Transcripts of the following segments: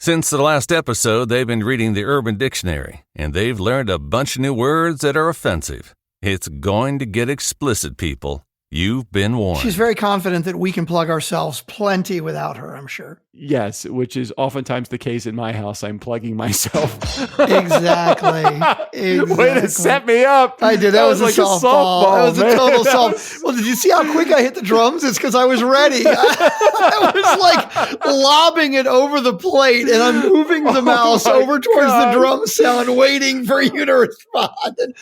Since the last episode, they've been reading the Urban Dictionary, and they've learned a bunch of new words that are offensive. It's going to get explicit, people. You've been warned. She's very confident that we can plug ourselves plenty without her, I'm sure. Yes, which is oftentimes the case in my house. I'm plugging myself. Exactly. Way to set me up. I did. That was like a softball. That was a total softball. Well, did you see how quick I hit the drums? It's because I was ready. I was like lobbing it over the plate, and I'm moving the mouse over towards the drum sound, waiting for you to respond.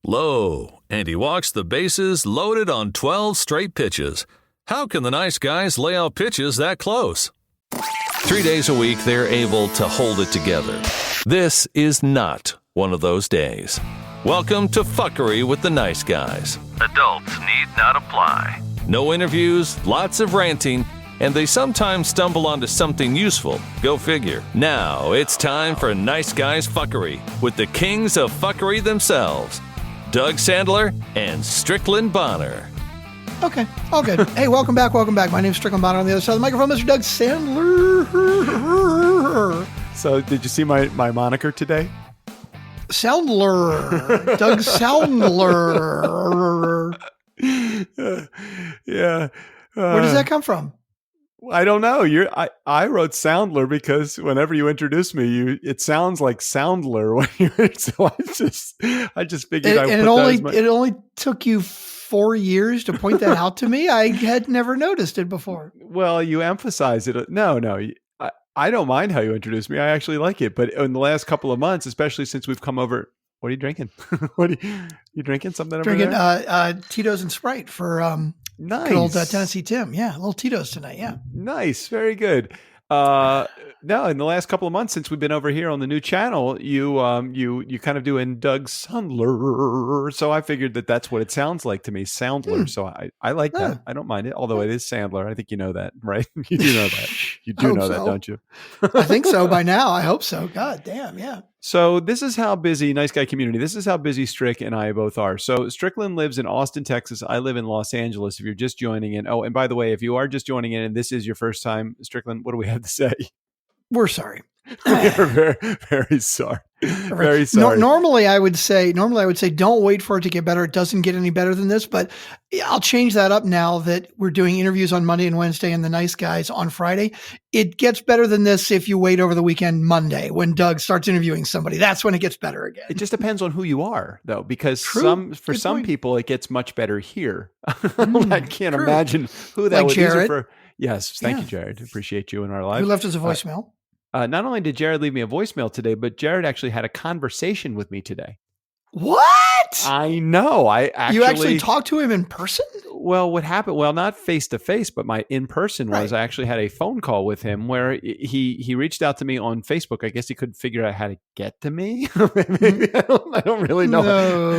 Low, and he walks the bases loaded on 12 straight pitches. How can the nice guys lay out pitches that close? 3 days a week, they're able to hold it together. This is not one of those days. Welcome to Fuckery with the Nice Guys. Adults need not apply. No interviews, lots of ranting, and they sometimes stumble onto something useful. Go figure. Now it's time for Nice Guys Fuckery with the kings of fuckery themselves, Doug Sandler and Strickland Bonner. Okay, all good. Hey, welcome back. My name's Strickland Bonner. On the other side of the microphone, Mr. Doug Sandler. So, did you see my moniker today? Soundler. Doug Soundler. Yeah. Where does that come from? I don't know. I wrote Soundler because whenever you introduce me, it sounds like Soundler when so I just figured it only took you 4 years to point that out to me. I had never noticed it before. Well, you emphasize it. No. I don't mind how you introduce me. I actually like it. But in the last couple of months, especially since we've come over, what are you drinking? You drinking something over there? Drinking Tito's and Sprite for nice. Good old Tennessee Tim. Yeah, a little Tito's tonight. Yeah. Nice. Very good. No, in the last couple of months since we've been over here on the new channel, you kind of doing Doug Sandler. So I figured that's what it sounds like to me, Soundler. So I like that. I don't mind it, although it is Sandler. I think you know that, right? You do know that. You do know that, don't you? I think so by now. I hope so. God damn, yeah. So this is how busy, Nice Guy community, this is how busy Strick and I both are. So Strickland lives in Austin, Texas. I live in Los Angeles. If you're just joining in. Oh, and by the way, if you are just joining in and this is your first time, Strickland, what do we have to say? We're sorry. We are very, very sorry. Very sorry. Normally I would say, don't wait for it to get better. It doesn't get any better than this, but I'll change that up now that we're doing interviews on Monday and Wednesday and the Nice Guys on Friday. It gets better than this if you wait over the weekend Monday when Doug starts interviewing somebody. That's when it gets better again. It just depends on who you are, though, because some people it gets much better here. I can't imagine who that like would Jared. use for. Yes, thank you, Jared. Appreciate you in our life. Who left us a voicemail? Not only did Jared leave me a voicemail today, but Jared actually had a conversation with me today. What? I know. You actually talked to him in person? Well, what happened? Well, not face to face, but my in person was I actually had a phone call with him where he reached out to me on Facebook. I guess he couldn't figure out how to get to me. Maybe I don't really know.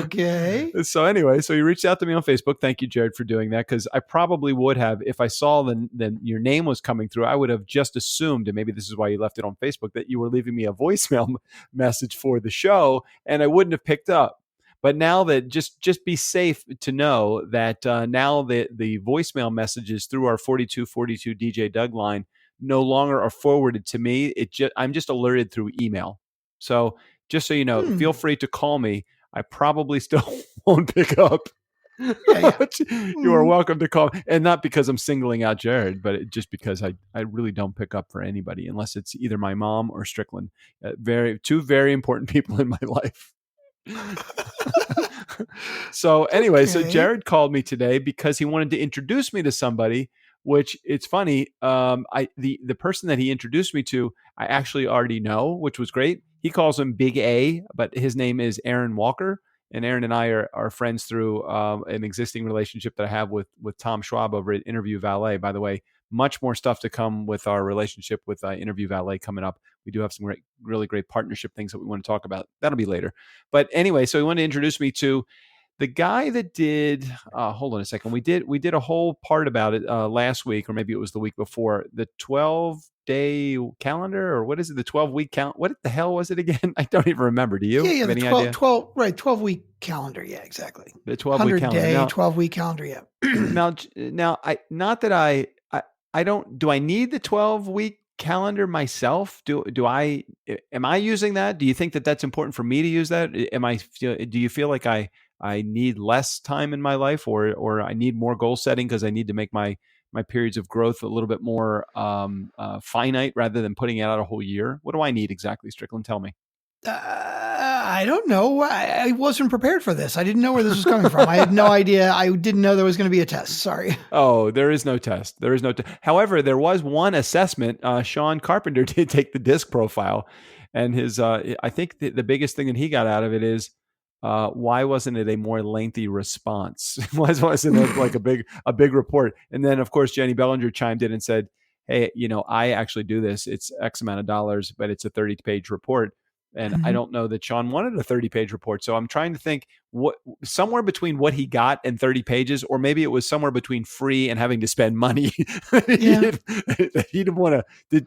Okay. So anyway, he reached out to me on Facebook. Thank you, Jared, for doing that, because I probably would have, if I saw then your name was coming through, I would have just assumed, and maybe this is why you left it on Facebook, that you were leaving me a voicemail message for the show, and I wouldn't have picked up. But now that just be safe to know that now the voicemail messages through our 4242 DJ Doug line no longer are forwarded to me. I'm just alerted through email. So just so you know, feel free to call me. I probably still won't pick up. Yeah. You are welcome to call, and not because I'm singling out Jared, but just because I really don't pick up for anybody unless it's either my mom or Strickland. Two very important people in my life. So anyway, So Jared called me today because he wanted to introduce me to somebody, which it's funny. The person that he introduced me to, I actually already know, which was great. He calls him Big A, but his name is Aaron Walker. And Aaron and I are friends through an existing relationship that I have with Tom Schwab over at Interview Valet. By the way, much more stuff to come with our relationship with Interview Valet coming up. We do have some really great partnership things that we want to talk about. That'll be later. But anyway, so he wanted to introduce me to the guy that did, hold on a second. We did a whole part about it last week, or maybe it was the week before, the 12-day calendar, or what is it? The 12-week count. What the hell was it again? I don't even remember. Do you? Yeah, the 12-week calendar. Yeah, exactly. The 12-week calendar. 12-week calendar, yeah. now, I don't, do I need the 12-week calendar myself? Am I using that? Do you think that that's important for me to use that? Do you feel like I need less time in my life, or I need more goal setting because I need to make my periods of growth a little bit more finite rather than putting out a whole year? What do I need exactly, Strickland? Tell me. I don't know. I wasn't prepared for this. I didn't know where this was coming from. I had no idea. I didn't know there was going to be a test. Sorry. Oh, there is no test. However, there was one assessment. Sean Carpenter did take the disc profile, and his. I think the biggest thing that he got out of it is, why wasn't it a more lengthy response? Why wasn't it like a big report? And then, of course, Jenny Bellinger chimed in and said, "Hey, I actually do this. It's X amount of dollars, but it's a 30-page report." And I don't know that Sean wanted a 30-page report. So I'm trying to think somewhere between what he got and 30 pages, or maybe it was somewhere between free and having to spend money. Yeah. He didn't want to,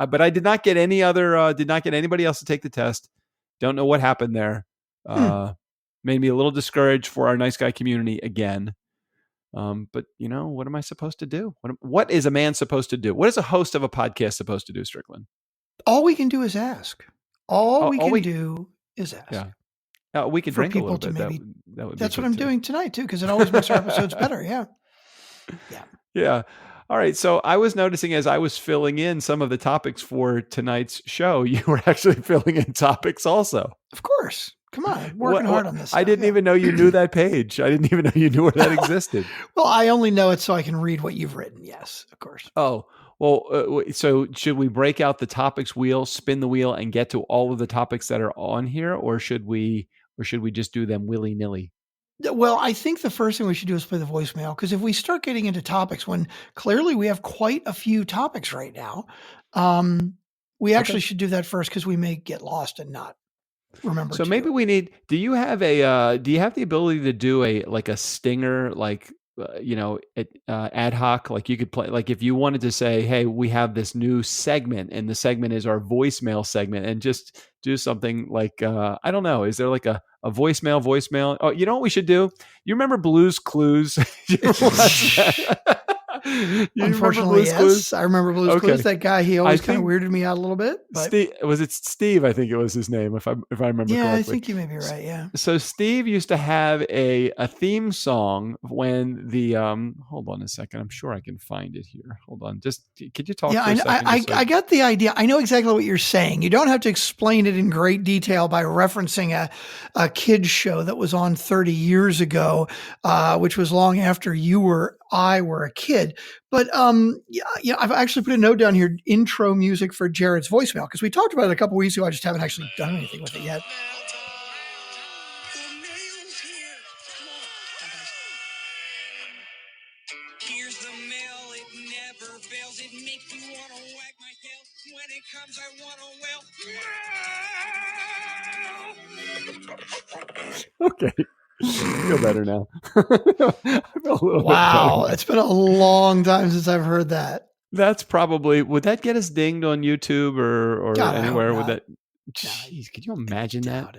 but I did not get anybody else to take the test. Don't know what happened there. Made me a little discouraged for our nice guy community again. But what am I supposed to do? What is a man supposed to do? What is a host of a podcast supposed to do, Strickland? All we can do is ask. All we can do is ask. Yeah. We could drink a little bit. That's what I'm doing tonight too, because it always makes our episodes better. Yeah. Yeah. All right. So I was noticing as I was filling in some of the topics for tonight's show, you were actually filling in topics also. Of course. Come on. Working hard on this stuff. I didn't even know you knew that page. I didn't even know you knew where that existed. Well, I only know it so I can read what you've written. Yes, of course. Oh, well, so should we break out the topics wheel, spin the wheel, and get to all of the topics that are on here, or should we just do them willy-nilly? Well, I think the first thing we should do is play the voicemail, because if we start getting into topics when clearly we have quite a few topics right now, we actually should do that first, because we may get lost and not remember. So maybe we need. Do you have the ability to do a stinger, like ad hoc? Like you could play, like if you wanted to say, hey, we have this new segment, and the segment is our voicemail segment, and just do something like, I don't know, is there like a voicemail? Oh, you know what we should do? You remember Blue's Clues? Unfortunately, yes. Clues? I remember Blue's Clues. That guy, he always kind of weirded me out a little bit. But was it Steve? I think it was his name, if I remember correctly. Yeah, I think you may be right. Yeah. So Steve used to have a theme song when the hold on a second. I'm sure I can find it here. Hold on. Just could you talk? Yeah, I got the idea. I know exactly what you're saying. You don't have to explain it in great detail by referencing a kids show that was on 30 years ago, which was long after I were a kid. But I've actually put a note down here, intro music for Jared's voicemail, because we talked about it a couple weeks ago. I just haven't actually done anything with it yet. Here's the mail, it never fails. It makes me want to wag my tail. When it comes, I want to wail. Okay. I feel better now. I feel a little wow. It's been a long time since I've heard that. That's probably, would that get us dinged on YouTube or God, anywhere? Would that? Jeez, could you imagine that?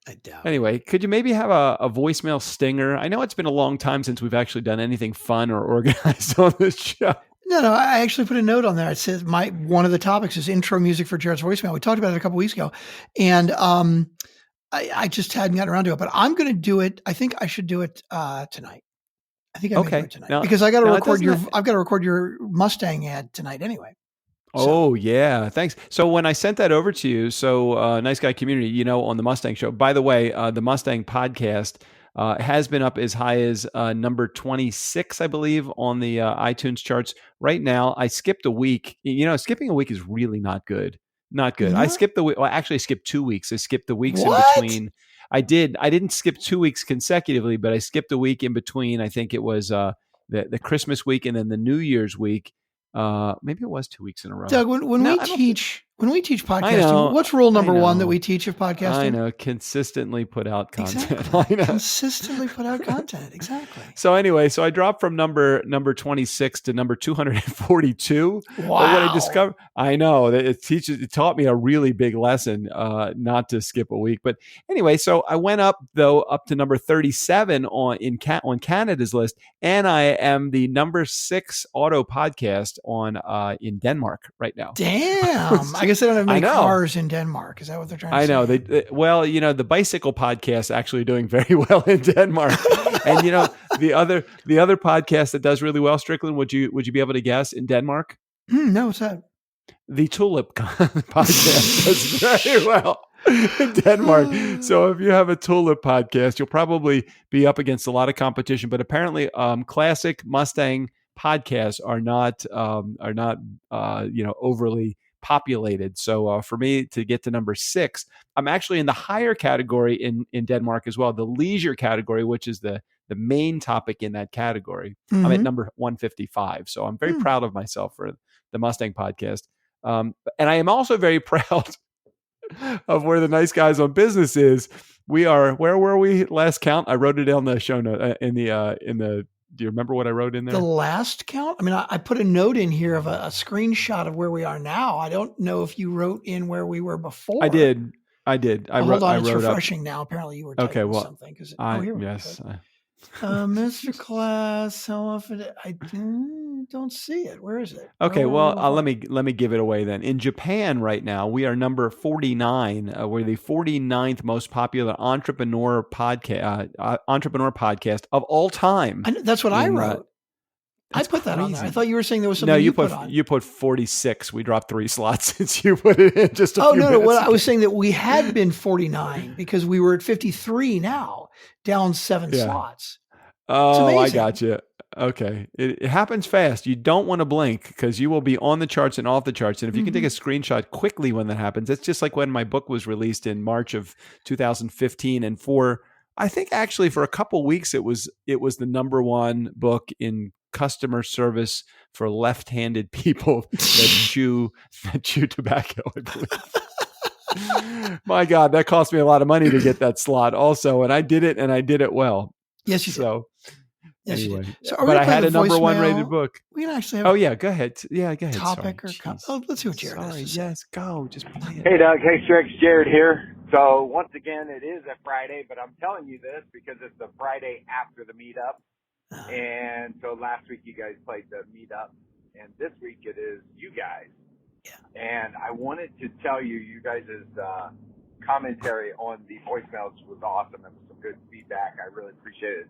I doubt it. Anyway, could you maybe have a voicemail stinger? I know it's been a long time since we've actually done anything fun or organized on this show. No, I actually put a note on there. It says one of the topics is intro music for Jared's voicemail. We talked about it a couple weeks ago, and I just hadn't gotten around to it, but I'm going to do it. I think I should do it tonight. I think I may do it tonight because I got to record I've got to record your Mustang ad tonight anyway. Oh yeah, thanks. So when I sent that over to you, Nice Guy Community, on the Mustang show. By the way, the Mustang podcast has been up as high as number 26, I believe, on the iTunes charts right now. I skipped a week. Skipping a week is really not good. Not good. What? I skipped the week. Well, actually, I skipped 2 weeks. I skipped the weeks in between. I didn't skip 2 weeks consecutively, but I skipped a week in between. I think it was the Christmas week and then the New Year's week. Maybe it was 2 weeks in a row. Doug, when When we teach I podcasting, know, what's rule number I one that know. we teach of podcasting? I know. Consistently put out content. Exactly. I know. Consistently put out content. Exactly. So anyway, so I dropped from number 26 to number 242. Wow. But what I discovered, I know that it taught me a really big lesson, not to skip a week. But anyway, so I went up to number 37 on Canada's list, and I am the number 6 auto podcast in Denmark right now. Damn. I guess they don't have many I know. cars in Denmark. Is that what they're trying to say? I know. Well, the bicycle podcast actually doing very well in Denmark. And the other podcast that does really well, Strickland, would you be able to guess in Denmark? No, what's that? The Tulip podcast does very well in Denmark. So if you have a Tulip podcast, you'll probably be up against a lot of competition. But apparently, classic Mustang podcasts are not overly populated. So for me to get to number 6, I'm actually in the higher category in Denmark as well, the leisure category, which is the main topic in that category. Mm-hmm. I'm at number 155. So I'm very proud of myself for the Mustang podcast. And I am also very proud of where the Nice Guys on Business is. Where were we last count? I wrote it down the show note do you remember what I wrote in there? The last count? I mean, I put a note in here of a screenshot of where we are now. I don't know if you wrote in where we were before. I did. Hold on, it's refreshing now. Apparently you were typing something. Here we go. Masterclass. How often? I don't see it. Where is it? Okay, well, let me give it away then. In Japan right now, we are number 49. We're the 49th most popular entrepreneur podcast of all time. That's what I wrote. I put that on there. I thought you were saying there was something you put on. You put 46. We dropped 3 slots since you put it in just a few minutes. Well, I was saying that we had been 49 because we were at 53 now, down 7 slots. Oh, I got you. Okay. It happens fast. You don't want to blink because you will be on the charts and off the charts. And if you can take a screenshot quickly when that happens, it's just like when my book was released in March of 2015. And I think actually for a couple weeks, it was the number 1 book in customer service for left-handed people that chew tobacco, I believe. My God, that cost me a lot of money to get that slot also. And I did it, and I did it well. Yes, you did. Yes, anyway. You did. So but I had a number 1 rated book. We can actually have go ahead. Yeah, go ahead. Topic let's see what Jared has to say. Yes, go. Just play it. Hey, Doug. Hey, Strick. Jared here. So once again, it is a Friday, but I'm telling you this because it's the Friday after the meetup. And so last week you guys played the meetup, and this week it is you guys. Yeah. And I wanted to tell you guys' commentary on the voicemails was awesome. It was some good feedback. I really appreciate it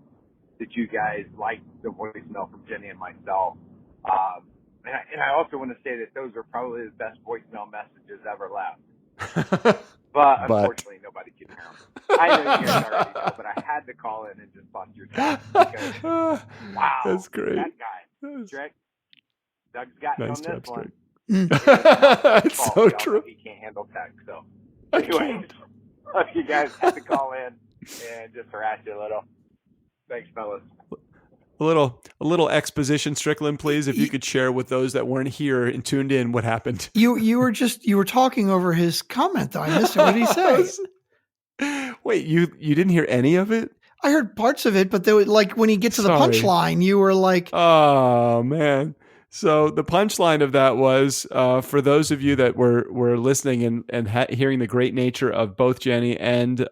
that you guys liked the voicemail from Jenny and myself. And I also want to say that those are probably the best voicemail messages ever left. But unfortunately, nobody can hear them. I know you guys already know, but I had to call in and just bust your chops because, wow, that's great. That guy, Strick, Doug's got nice on this job, one. It's so true. He can't handle tech. So, anyways, you guys had to call in and just harass you a little. Thanks, fellas. A little exposition, Strickland, please, if you could share with those that weren't here and tuned in what happened. You were talking over his comment though. I missed it. What did he say? Wait, you didn't hear any of it? I heard parts of it, but they were like when he gets to the punchline, you were like, "Oh man!" So the punchline of that was for those of you that were listening and hearing the great nature of both Jenny and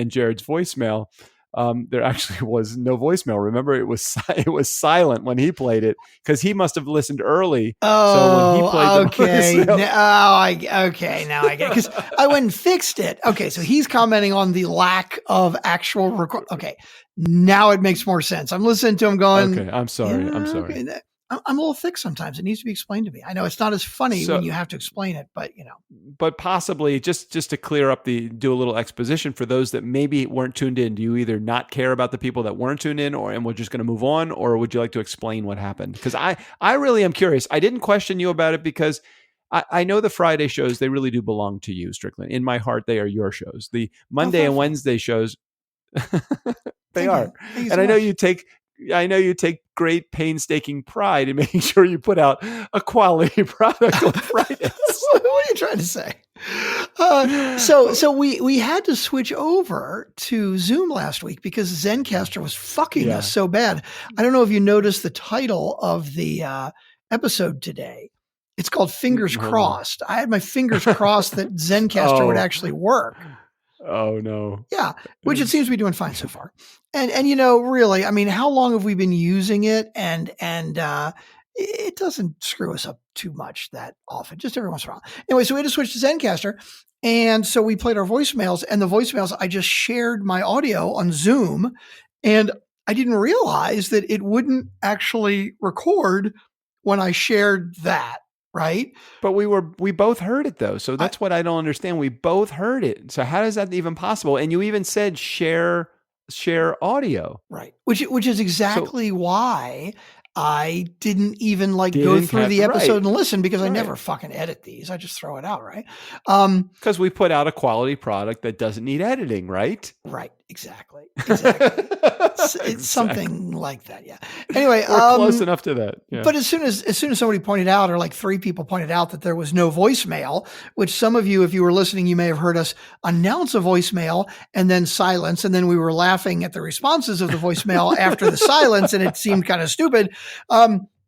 Jared's voicemail. There actually was no voicemail. Remember, it was silent when he played it because he must have listened early. Oh, so when he played okay. Now I get it because I went and fixed it. Okay, so he's commenting on the lack of actual record. Okay, now it makes more sense. I'm listening to him going. Okay, I'm sorry. Yeah, I'm sorry. Okay. I'm a little thick sometimes. It needs to be explained to me. I know it's not as funny when you have to explain it, but But possibly just to clear up do a little exposition for those that maybe weren't tuned in. Do you either not care about the people that weren't tuned in, and we're just going to move on, or would you like to explain what happened? Because I really am curious. I didn't question you about it because I know the Friday shows, they really do belong to you, Strickland. In my heart, they are your shows. The Monday and Wednesday shows, they are. And I know you take great painstaking pride in making sure you put out a quality product on Fridays. What are you trying to say? So we had to switch over to Zoom last week because Zencaster was fucking us so bad. I don't know if you noticed the title of the episode today. It's called Fingers Crossed. I had my fingers crossed that Zencaster would actually work. Oh no. Yeah, which it seems to be doing fine so far. And really, I mean, how long have we been using it? And it doesn't screw us up too much that often, just every once in a while. Anyway, so we had to switch to Zencaster. And so we played our voicemails, and the voicemails, I just shared my audio on Zoom, and I didn't realize that it wouldn't actually record when I shared that. Right. But we both heard it though. So that's what I don't understand. We both heard it. So how is that even possible? And you even said share audio. Right. Which is exactly why I didn't even go through the episode and listen, because I never fucking edit these. I just throw it out. Right. Because we put out a quality product that doesn't need editing. Right. Right. Exactly. It's something like that. Yeah. Anyway, we're close enough to that. Yeah. But as soon as somebody pointed out, or like 3 people pointed out, that there was no voicemail, which some of you, if you were listening, you may have heard us announce a voicemail and then silence. And then we were laughing at the responses of the voicemail after the silence, and it seemed kind of stupid.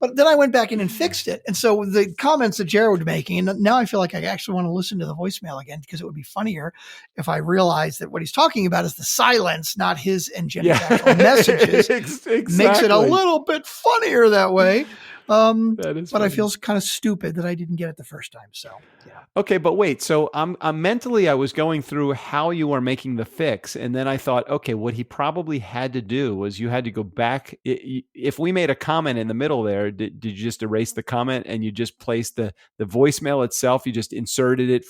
But then I went back in and fixed it. And so the comments that Jared was making, and now I feel like I actually want to listen to the voicemail again, because it would be funnier if I realized that what he's talking about is the silence, not his and Jenny's actual messages. Exactly. Makes it a little bit funnier that way. That is but funny. I feel kind of stupid that I didn't get it the first time. So, yeah. Okay, but wait. So I'm mentally, I was going through how you are making the fix, and then I thought, okay, what he probably had to do was you had to go back. If we made a comment in the middle there, did you just erase the comment and you just placed the voicemail itself? You just inserted it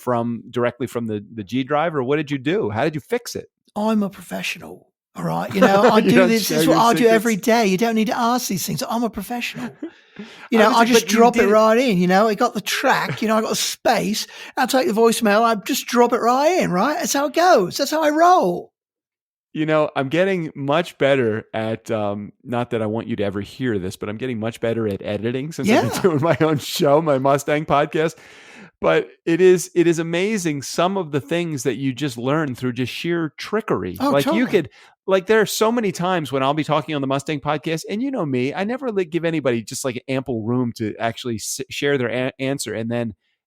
directly from the G drive, or what did you do? How did you fix it? I'm a professional. All right. I do this. This is what I do every day. You don't need to ask these things. I'm a professional. I just drop it right in. I got the track, I got the space. I'll take the voicemail. I just drop it right in, right? That's how it goes. That's how I roll. I'm getting much better at, not that I want you to ever hear this, but I'm getting much better at editing since I've been doing my own show, my Mustang podcast. But it is amazing some of the things that you just learn through just sheer trickery. Totally. You could, there are so many times when I'll be talking on the Mustang podcast, and you know me, I never give anybody just ample room to actually share their answer. And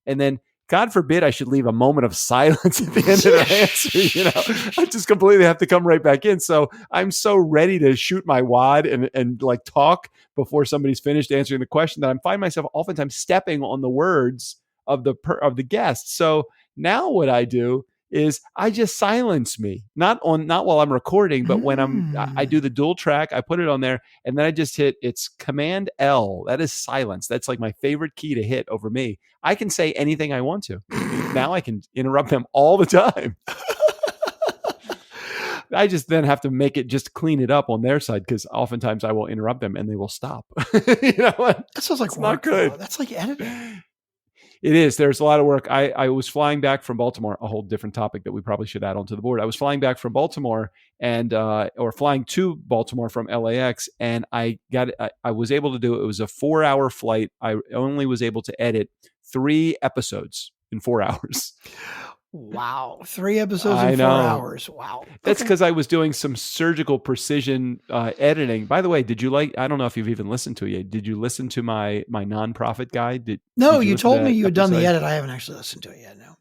then God forbid I should leave a moment of silence at the end of their answer. I just completely have to come right back in. So I'm so ready to shoot my wad and talk before somebody's finished answering the question that I find myself oftentimes stepping on the words of the guest. So now what I do is I just silence me, not while I'm recording, but when I do the dual track, I put it on there, and then I just it's Command L. That is silence. That's my favorite key to hit over me. I can say anything I want to. Now I can interrupt them all the time. I just then have to make it just clean it up on their side, because oftentimes I will interrupt them and they will stop. That sounds like it's work, not good. Though. That's like editing. It is. There's a lot of work. I was flying back from Baltimore, a whole different topic that we probably should add onto the board. I was flying back from Baltimore or flying to Baltimore from LAX, and I was able to do it. It was a 4-hour flight. I only was able to edit 3 episodes in 4 hours. Wow. 3 episodes in 4 hours. Wow. That's because I was doing some surgical precision editing. By the way, I don't know if you've even listened to it yet. Did you listen to my nonprofit guide? No, you told me you had done the edit. I haven't actually listened to it yet. No.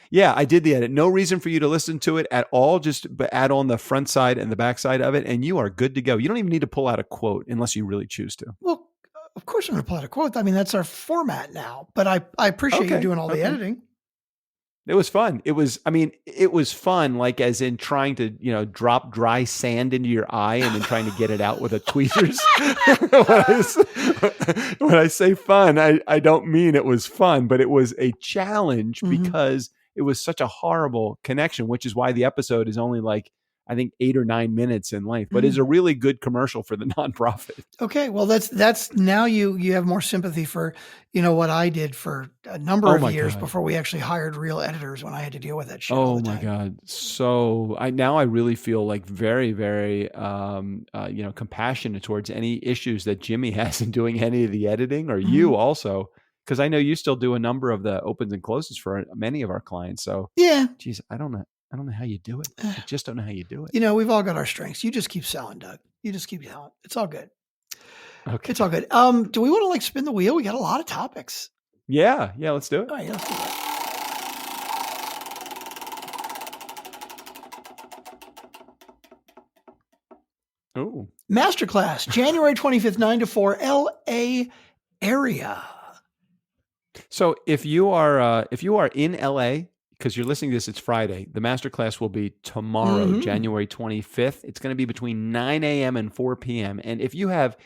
Yeah, I did the edit. No reason for you to listen to it at all. Just add on the front side and the back side of it, and you are good to go. You don't even need to pull out a quote unless you really choose to. Well, of course I'm going to pull out a quote. I mean, that's our format now. But I appreciate you doing all the editing. It was fun. It was fun, as in trying to, drop dry sand into your eye and then trying to get it out with a tweezers. When I say fun, I don't mean it was fun, but it was a challenge because it was such a horrible connection, which is why the episode is only I think 8 or 9 minutes in length, but it's a really good commercial for the nonprofit. Okay. Well, that's now you have more sympathy for, what I did for a number of years before we actually hired real editors when I had to deal with that shit all the time. God. So I really feel like very, very, compassionate towards any issues that Jimmy has in doing any of the editing, or you also, because I know you still do a number of the opens and closes for many of our clients. So yeah, geez, I don't know how you do it. I just don't know how you do it. We've all got our strengths. You just keep selling, Doug. You just keep selling. It's all good. Okay. It's all good. Do we want to spin the wheel? We got a lot of topics. Yeah, let's do it. All right, let's do that. Oh. Masterclass, January 25th, 9 to 4, LA area. So if you are in LA, because you're listening to this, it's Friday. The masterclass will be tomorrow, January 25th. It's going to be between 9 a.m. and 4 p.m. And if you have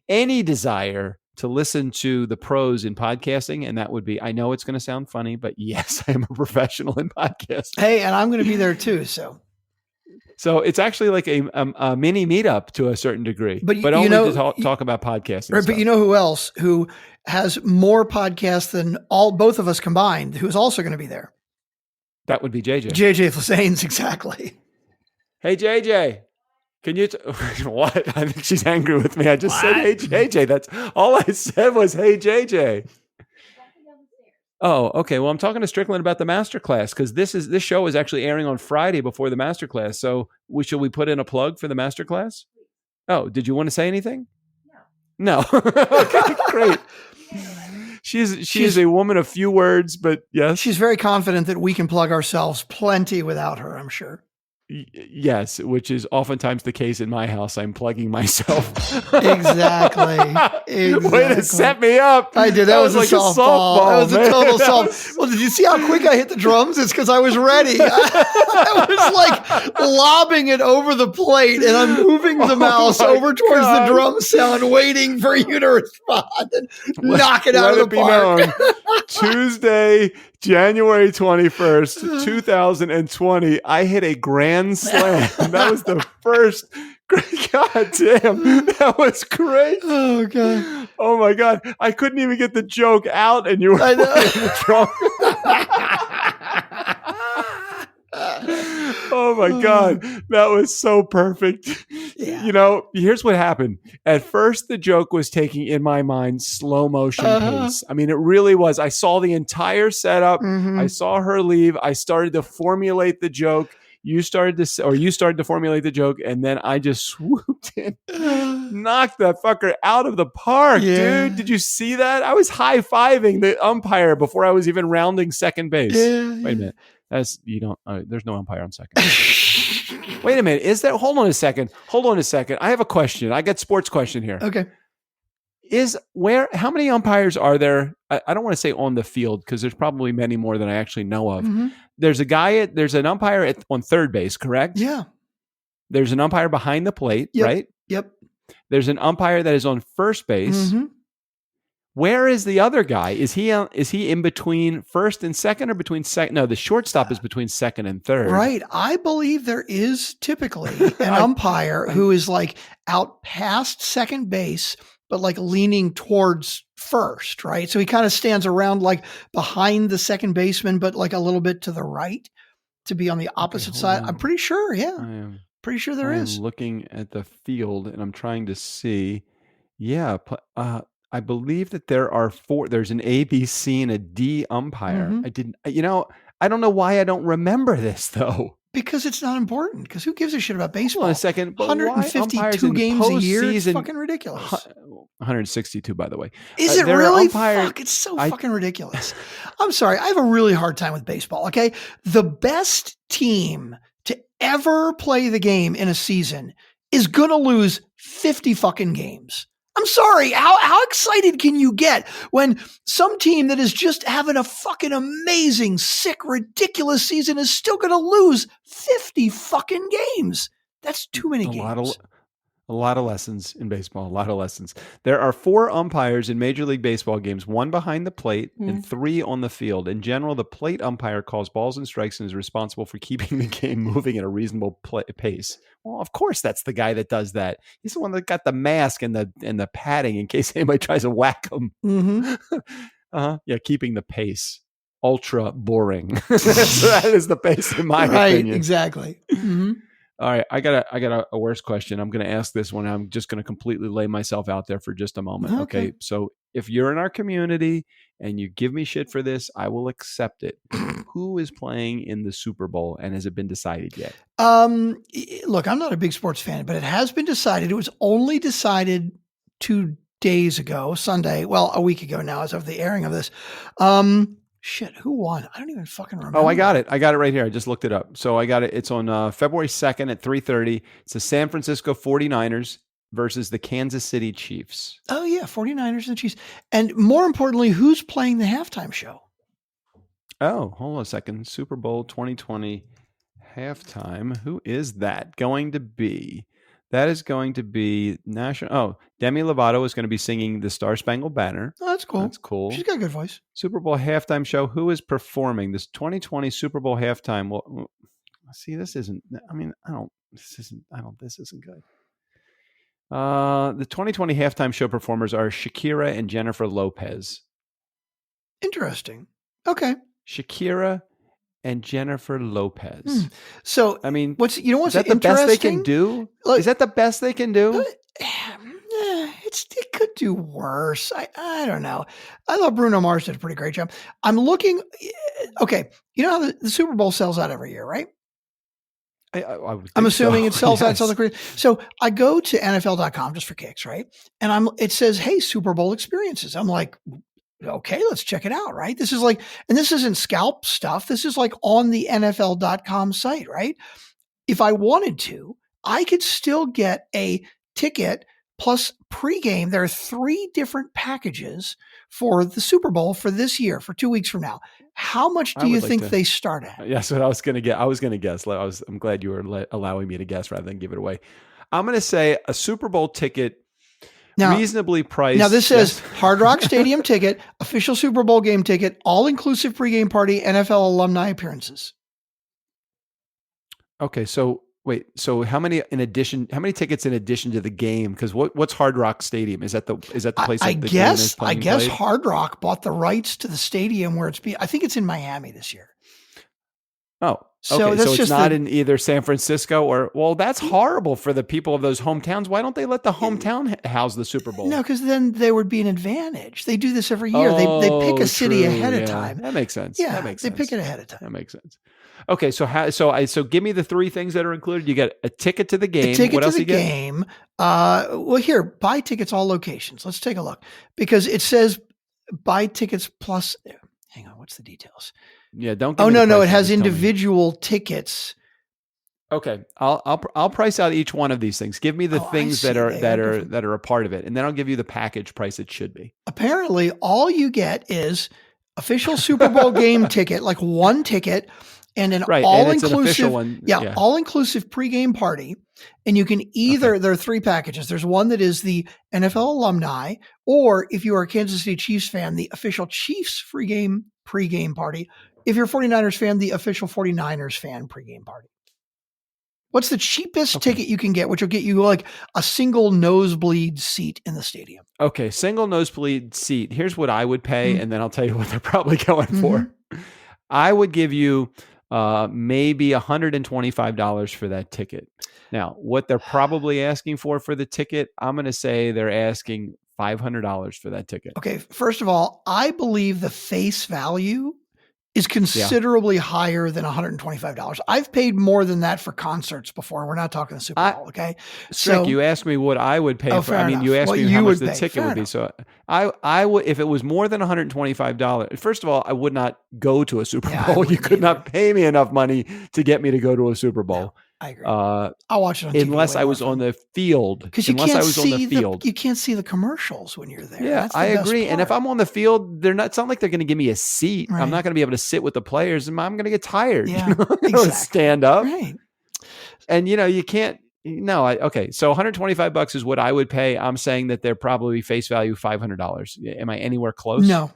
any desire to listen to the pros in podcasting, and that would be, I know it's going to sound funny, but yes, I am a professional in podcasting. Hey, and I'm going to be there too. So it's actually like a mini meetup to a certain degree, but only to talk about podcasting. Right, stuff. but you know who else who has more podcasts than both of us combined, who's also going to be there? That would be JJ. JJ Flasanes, exactly. Hey, JJ. Can you, what? I think she's angry with me. I just said, hey, JJ. That's all I said was, hey, JJ. Oh, okay. Well, I'm talking to Strickland about the masterclass because this show is actually airing on Friday before the masterclass. So should we put in a plug for the masterclass? Oh, did you want to say anything? No. Okay, great. She is a woman of few words, but yes. She's very confident that we can plug ourselves plenty without her, I'm sure. Yes, which is oftentimes the case in my house. I'm plugging myself. Exactly. Way to set me up. I did. That was like a softball. That was man. a total softball. Well, did you see how quick I hit the drums? It's because I was ready. I was like lobbing it over the plate, and I'm moving the mouse over towards the drum sound, waiting for you to respond and knock it out of the park. Tuesday, January 21st, 2020, I hit a grand slam. That was the first. God damn, that was great. Oh, God. Oh, my God. I couldn't even get the joke out, and you were playing the drum. Oh, my God. That was so perfect. Yeah. Here's what happened. At first, the joke was taking, in my mind, slow motion pace. I mean, it really was. I saw the entire setup. I saw her leave. I started to formulate the joke. You started to formulate the joke, and then I just swooped in, knocked that fucker out of the park, dude. Did you see that? I was high-fiving the umpire before I was even rounding second base. Wait a minute. There's no umpire on second. Wait a minute. Is there? Hold on a second. I have a question. I got sports question here. Okay. How many umpires are there? I don't want to say on the field because there's probably many more than I actually know of. There's an umpire on third base, correct? Yeah. There's an umpire behind the plate, right? Yep. There's an umpire that is on first base. Where is the other guy? Is he in between first and second, or between second? No, the shortstop is between second and third. Right. I believe there is typically an umpire who is like out past second base, but like leaning towards first, right? So he kind of stands around like behind the second baseman, but like a little bit to the right to be on the opposite side. I'm pretty sure. Yeah. Pretty sure there is. I'm looking at the field and I'm trying to see. Yeah. I believe that there are four. There's an A, B, C, and a D umpire. I don't know why I don't remember this though. Because it's not important. Because who gives a shit about baseball? Hold on a second. 152 games a year. It's fucking ridiculous. 162, by the way. Is it really? Fuck, it's so fucking ridiculous. I'm sorry. I have a really hard time with baseball. Okay. The best team to ever play the game in a season is going to lose 50 fucking games. I'm sorry. How excited can you get when some team that is just having a fucking amazing, sick, ridiculous season is still going to lose 50 fucking games? That's too many games. A lot of lessons in baseball. A lot of lessons. There are 4 umpires in Major League Baseball games, 1 behind the plate and 3 on the field. In general, the plate umpire calls balls and strikes and is responsible for keeping the game moving at a reasonable pace. Well, of course, that's the guy that does that. He's the one that got the mask and the padding in case anybody tries to whack him. Mm-hmm. Yeah, keeping the pace. Ultra boring. That is the pace, in my opinion. Right, exactly. Mm-hmm. All right, I got a worse question. I'm going to ask this one. I'm just going to completely lay myself out there for just a moment. Okay. So if you're in our community and you give me shit for this, I will accept it. Who is playing in the Super Bowl, and has it been decided yet? Look, I'm not a big sports fan, but it has been decided. It was only decided 2 days ago, Sunday. Well, a week ago now, as of the airing of this. Shit, who won? I don't even fucking remember. Oh, I got it. I got it right here. I just looked it up. So I got it. It's on February 2nd at 3:30. It's the San Francisco 49ers versus the Kansas City Chiefs. Oh, yeah, 49ers and Chiefs. And more importantly, who's playing the halftime show? Oh, hold on a second. Super Bowl 2020 halftime. Who is that going to be? That is going to be national. Oh, Demi Lovato is going to be singing the Star Spangled Banner. Oh, that's cool. That's cool. She's got a good voice. Super Bowl halftime show. Who is performing this 2020 Super Bowl halftime? Well, see, this isn't good. The 2020 halftime show performers are Shakira and Jennifer Lopez. Interesting. Okay. Shakira and Jennifer Lopez. So, I mean, what's is that the best they can do? Look, is that the best they can do? It could do worse. I don't know. I thought Bruno Mars did a pretty great job. I'm looking. Okay, you know how the Super Bowl sells out every year, right? I'm assuming it sells out. So I go to NFL.com just for kicks, right? And it says, "Hey, Super Bowl experiences." I'm like, okay, let's check it out, right? This is like, and this isn't scalp stuff. This is like on the NFL.com site, right? If I wanted to, I could still get a ticket plus pregame. There are 3 different packages for the Super Bowl for this year, for 2 weeks from now. How much do you think they start at? Yeah, so I was going to get. I was going to guess. I'm glad you were allowing me to guess rather than give it away. I'm going to say a Super Bowl ticket. Now, reasonably priced. Now, this says Hard Rock Stadium ticket, official Super Bowl game ticket, all-inclusive pregame party, NFL alumni appearances. Okay, so wait. So how many tickets in addition to the game? Because what's Hard Rock Stadium? Is that the place? I guess Hard Rock bought the rights to the stadium where I think it's in Miami this year. Oh. So okay, so it's not in either San Francisco or, well, that's horrible for the people of those hometowns. Why don't they let the hometown house the Super Bowl? No, because then there would be an advantage. They do this every year. They pick a city ahead of time. That makes sense. Yeah, that makes sense. They pick it ahead of time. That makes sense. Okay, so give me the 3 things that are included. You get a ticket to the game. What else do you get? Game. Well, here, buy tickets all locations. Let's take a look because it says buy tickets plus. Hang on, what's the details? Yeah, don't. No, it has individual tickets. Okay, I'll price out each one of these things. Give me the things that are a part of it, and then I'll give you the package price it should be. Apparently, all you get is official Super Bowl game ticket, like one ticket, and an all-inclusive all-inclusive pregame party. And you can either there are 3 packages. There's one that is the NFL alumni, or if you are a Kansas City Chiefs fan, the official Chiefs pregame party. If you're a 49ers fan, the official 49ers fan pregame party. What's the cheapest ticket you can get, which will get you like a single nosebleed seat in the stadium? Okay, single nosebleed seat. Here's what I would pay, and then I'll tell you what they're probably going for. I would give you maybe $125 for that ticket. Now, what they're probably asking for the ticket, I'm going to say they're asking $500 for that ticket. Okay, first of all, I believe the face value is considerably higher than $125. I've paid more than that for concerts before. We're not talking the Super Bowl, okay? So you asked me what I would pay for. I mean, you asked me how much the ticket would be. So I would, if it was more than $125. First of all, I would not go to a Super Bowl. You could not pay me enough money to get me to go to a Super Bowl. No. I agree. I'll watch it on TV unless I was on the field. Because you can't see the commercials when you're there. Yeah, I agree. And if I'm on the field, it's not like they're going to give me a seat. Right. I'm not going to be able to sit with the players, and I'm going to get tired. Yeah, exactly. Stand up. Right. And you can't. No, okay. So $125 is what I would pay. I'm saying that they're probably face value $500. Am I anywhere close? No.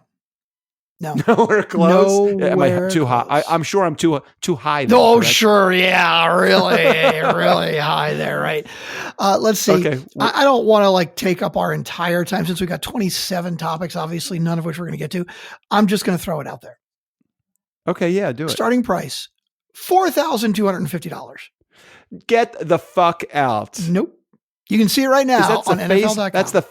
Nowhere close. Am I Nowhere too high? close. I'm sure I'm too high. There, Oh, correct? sure. Yeah, really high there, right? Let's see. Okay. I don't want to like take up our entire time since we got 27 topics, obviously none of which we're going to get to. I'm just going to throw it out there. Okay, yeah, do it. Starting price, $4,250. Get the fuck out. Nope. You can see it right now on NFL.com. That's the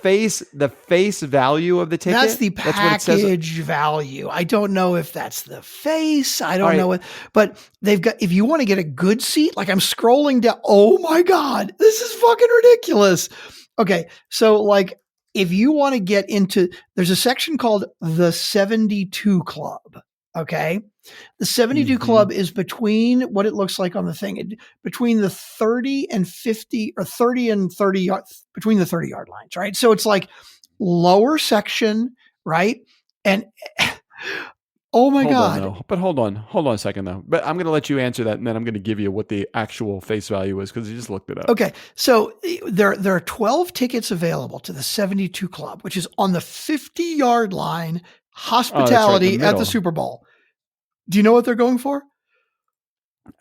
face value of the ticket. That's the package value. I don't know if that's the face. I don't know what, but they've got, if you want to get a good seat, like I'm scrolling down. Oh my God, this is fucking ridiculous. Okay. So like, if you want to get into, there's a section called the 72 Club. Okay. The 72 Club is between what it looks like on the thing, between the 30 and 50 or 30 and 30 yards, between the 30 yard lines, right? So it's like lower section, right? And oh my God. But hold on a second though. But I'm going to let you answer that and then I'm going to give you what the actual face value is because you just looked it up. Okay. So there are 12 tickets available to the 72 Club, which is on the 50-yard line, hospitality at the Super Bowl. Do you know what they're going for?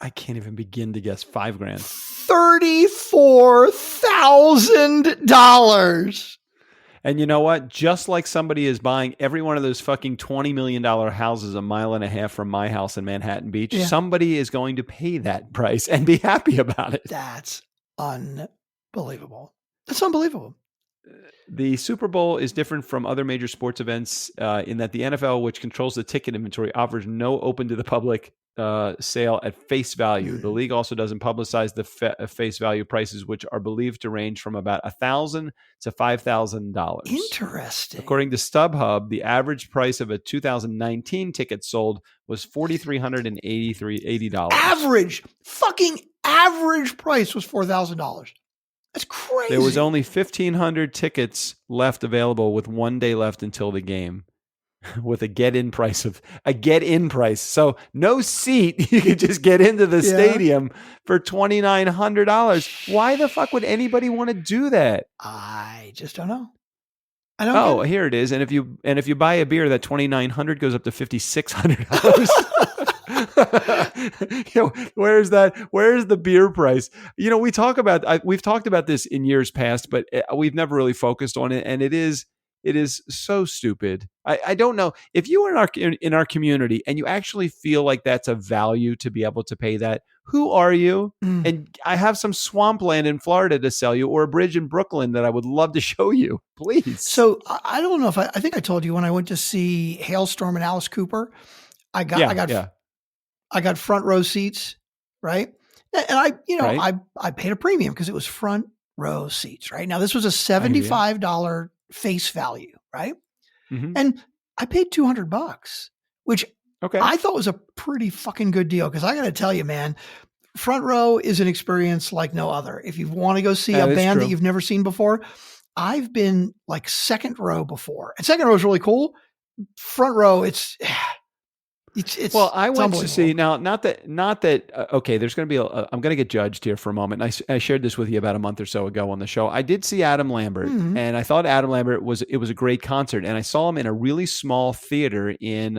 I can't even begin to guess. $5,000. $34,000. And you know what? Just like somebody is buying every one of those fucking $20 million houses a mile and a half from my house in Manhattan Beach, somebody is going to pay that price and be happy about it. That's unbelievable. That's unbelievable. The Super Bowl is different from other major sports events in that the NFL, which controls the ticket inventory, offers no open to the public sale at face value. The league also doesn't publicize the face value prices, which are believed to range from about $1,000 to $5,000. Interesting. According to StubHub, the average price of a 2019 ticket sold was $4,380. Fucking average price was $4,000. That's crazy. There was only 1,500 tickets left available with 1 day left until the game with a get-in price. So no seat. You could just get into the stadium for $2,900. Why the fuck would anybody want to do that? I just don't know. I don't here it is. And if you buy a beer, that $2,900 goes up to $5,600. Where's the beer price? We've talked about this in years past, but we've never really focused on it. And it is so stupid. I don't know if you are in our community and you actually feel like that's a value to be able to pay that. Who are you? And I have some swampland in Florida to sell you, or a bridge in Brooklyn that I would love to show you. Please. So I don't know if I think I told you when I went to see Hailstorm and Alice Cooper, I got front row seats, right? And I paid a premium because it was front row seats, right? Now this was a $75 face value, right? Mm-hmm. And I paid $200, which I thought was a pretty fucking good deal. Cause I got to tell you, man, front row is an experience like no other. If you want to go see a band that you've never seen before, I've been like second row before, and second row is really cool. Front row, it's well, I went to see now, not that, there's going to be I'm going to get judged here for a moment. I shared this with you about a month or so ago on the show. I did see Adam Lambert, and I thought Adam Lambert was a great concert, and I saw him in a really small theater in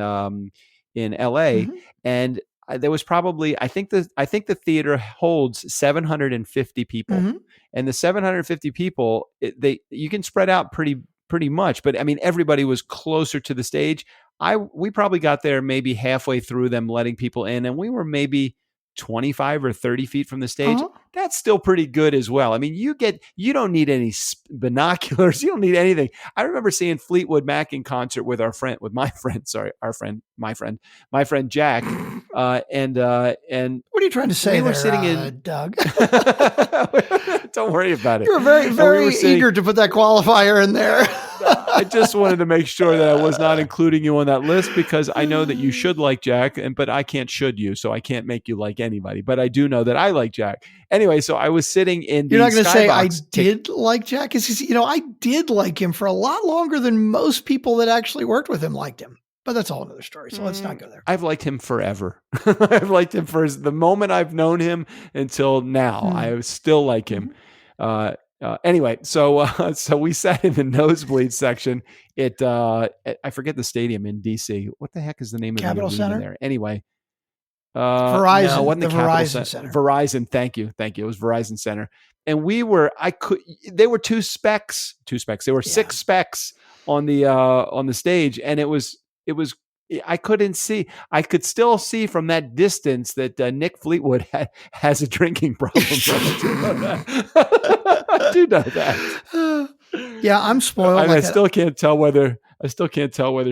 LA, and there was probably, I think the theater holds 750 people, and the 750 people, you can spread out pretty much, but I mean, everybody was closer to the stage. We probably got there maybe halfway through them letting people in, and we were maybe 25 or 30 feet from the stage. That's still pretty good as well. I mean, you don't need any binoculars. You don't need anything. I remember seeing Fleetwood Mac in concert with my friend Jack. And what are you trying to say? We were sitting in Doug. Don't worry about it. You were very eager to put that qualifier in there. I just wanted to make sure that I was not including you on that list because I know that you should like Jack, but I can't should you, so I can't make you like anybody. But I do know that I like Jack. Anyway, so I was sitting in the You're not going to say I did like Jack? Because, I did like him for a lot longer than most people that actually worked with him liked him. But that's all another story. So let's not go there. I've liked him forever. I've liked him for the moment I've known him until now. I still like him. Anyway, so we sat in the nosebleed section at I forget the stadium in DC. What the heck is the name of Capital the Center? arena there? Anyway, Verizon. No, it wasn't the Verizon Center. Verizon. Thank you. It was Verizon Center, and they were two specs. There were 6 specs on the stage, and it was. I couldn't see. I could still see from that distance that Nick Fleetwood has a drinking problem. I do know that. Yeah, I'm spoiled. And I still can't tell whether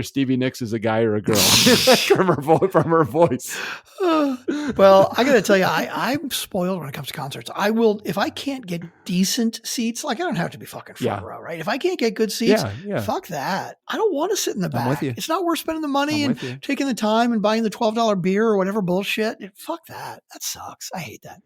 Stevie Nicks is a guy or a girl from her voice. Well, I got to tell you, I'm spoiled when it comes to concerts. I will, if I can't get decent seats, like I don't have to be fucking front row, right? If I can't get good seats, fuck that. I don't want to sit in the back. It's not worth spending the money and taking the time and buying the $12 beer or whatever bullshit. Fuck that. That sucks. I hate that.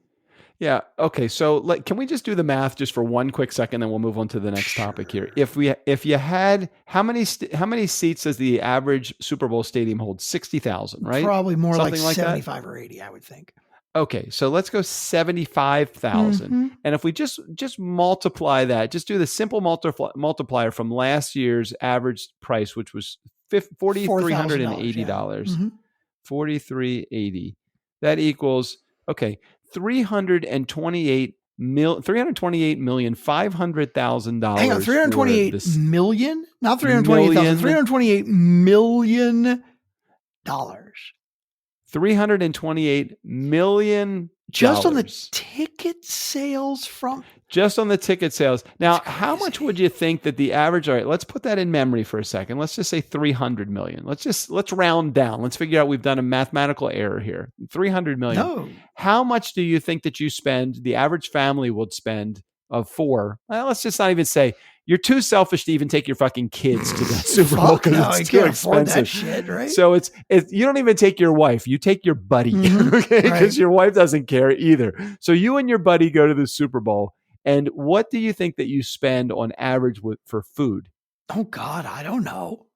Yeah. Okay. So can we just do the math just for one quick second, then we'll move on to the next topic here. If you had how many seats does the average Super Bowl stadium hold? 60,000, right? Probably more Something like 75 or 80, I would think. Okay. So let's go 75,000. And if we just multiply that, just do the simple multiplier from last year's average price, which was $4,380. $4,380. That equals, okay, $328,500,000. Hang on, 328 million? Not 328,000. $328 million. $328 million. Just on the ticket sales Now, how much would you think that the average, all right, let's put that in memory for a second. Let's just say 300 million. Let's round down. Let's figure out we've done a mathematical error here. 300 million. No. How much do you think that the average family would spend well, let's just not even say, you're too selfish to even take your fucking kids to the Super Bowl because it's too expensive. That shit, right? So it's you don't even take your wife, you take your buddy, okay? Because your wife doesn't care either. So you and your buddy go to the Super Bowl, and what do you think that you spend on average for food? Oh God, I don't know.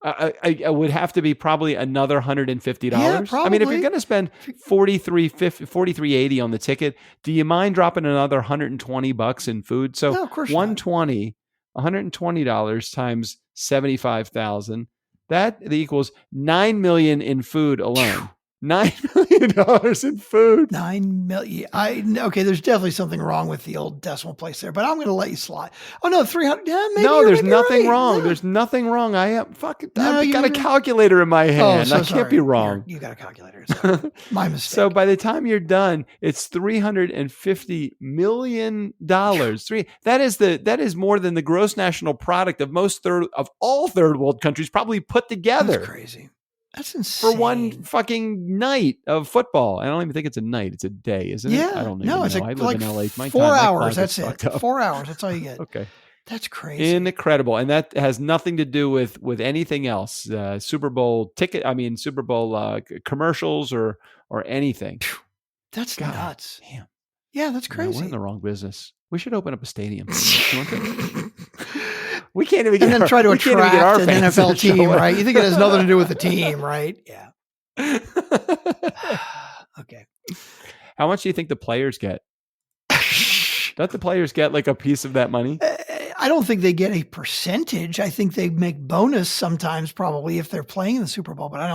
I would have to be probably another $150. Yeah, probably. I mean, if you're going to spend $43.80 on the ticket, do you mind dropping another $120 in food? So of course $120 times 75,000, that equals $9 million in food alone. $9 million in food. $9 million. Okay, there's definitely something wrong with the old decimal place there, but I'm going to let you slide. Oh no, 300. Yeah, maybe no, there's nothing right. wrong. Yeah. There's nothing wrong. I've got a calculator in my hand. I can't be wrong. You got a calculator. Sorry. My mistake. So by the time you're done, it's $350 million. That is more than the gross national product of all third world countries probably put together. That's crazy. That's insane. For one fucking night of football. I don't even think it's a night. It's a day, isn't it? I don't know. It's I live in LA. 4 hours. That's it. 4 hours. That's all you get. Okay. That's crazy. Incredible. And that has nothing to do with anything else. Super Bowl Super Bowl commercials or anything. That's nuts. Damn. Yeah, that's crazy. No, we're in the wrong business. We should open up a stadium. We can't even get and then try to attract an NFL team, right? You think it has nothing to do with the team, right? Yeah. Okay. How much do you think the players get? Don't the players get like a piece of that money? I don't think they get a percentage. I think they make bonus sometimes, probably if they're playing in the Super Bowl. But I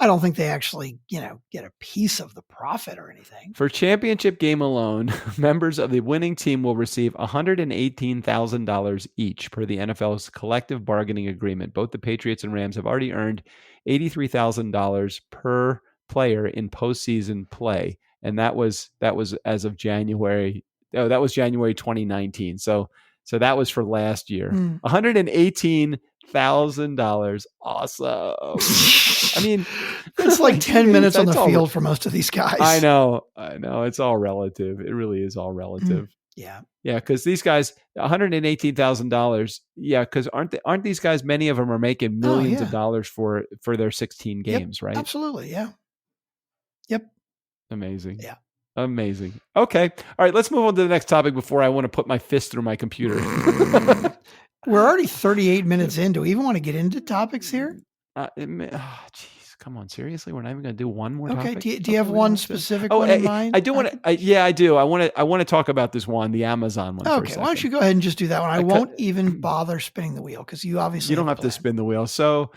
don't think they actually, get a piece of the profit or anything. For championship game alone, members of the winning team will receive $118,000 each per the NFL's collective bargaining agreement. Both the Patriots and Rams have already earned $83,000 per player in postseason play, and that was as of January. Oh, that was January 2019. So that was for last year. $118,000. Awesome. I mean, it's like 10 minutes on the field for most of these guys. I know. It's all relative. It really is all relative. Yeah. Yeah. Cause these guys, $118,000. Yeah. Cause aren't these guys, many of them are making millions of dollars for their 16 games, right? Absolutely. Yeah. Yep. Amazing. Yeah. Amazing. Okay. All right. Let's move on to the next topic before I want to put my fist through my computer. We're already 38 minutes in. Do we even want to get into topics here? Jeez, come on, seriously? We're not even going to do one more Okay. topic? Do you have one specific Oh, one in mind? I do want to. Yeah, I do. I want to talk about this one, the Amazon one. Okay. Why don't you go ahead and just do that one? I won't even bother spinning the wheel because you obviously don't have to spin the wheel. So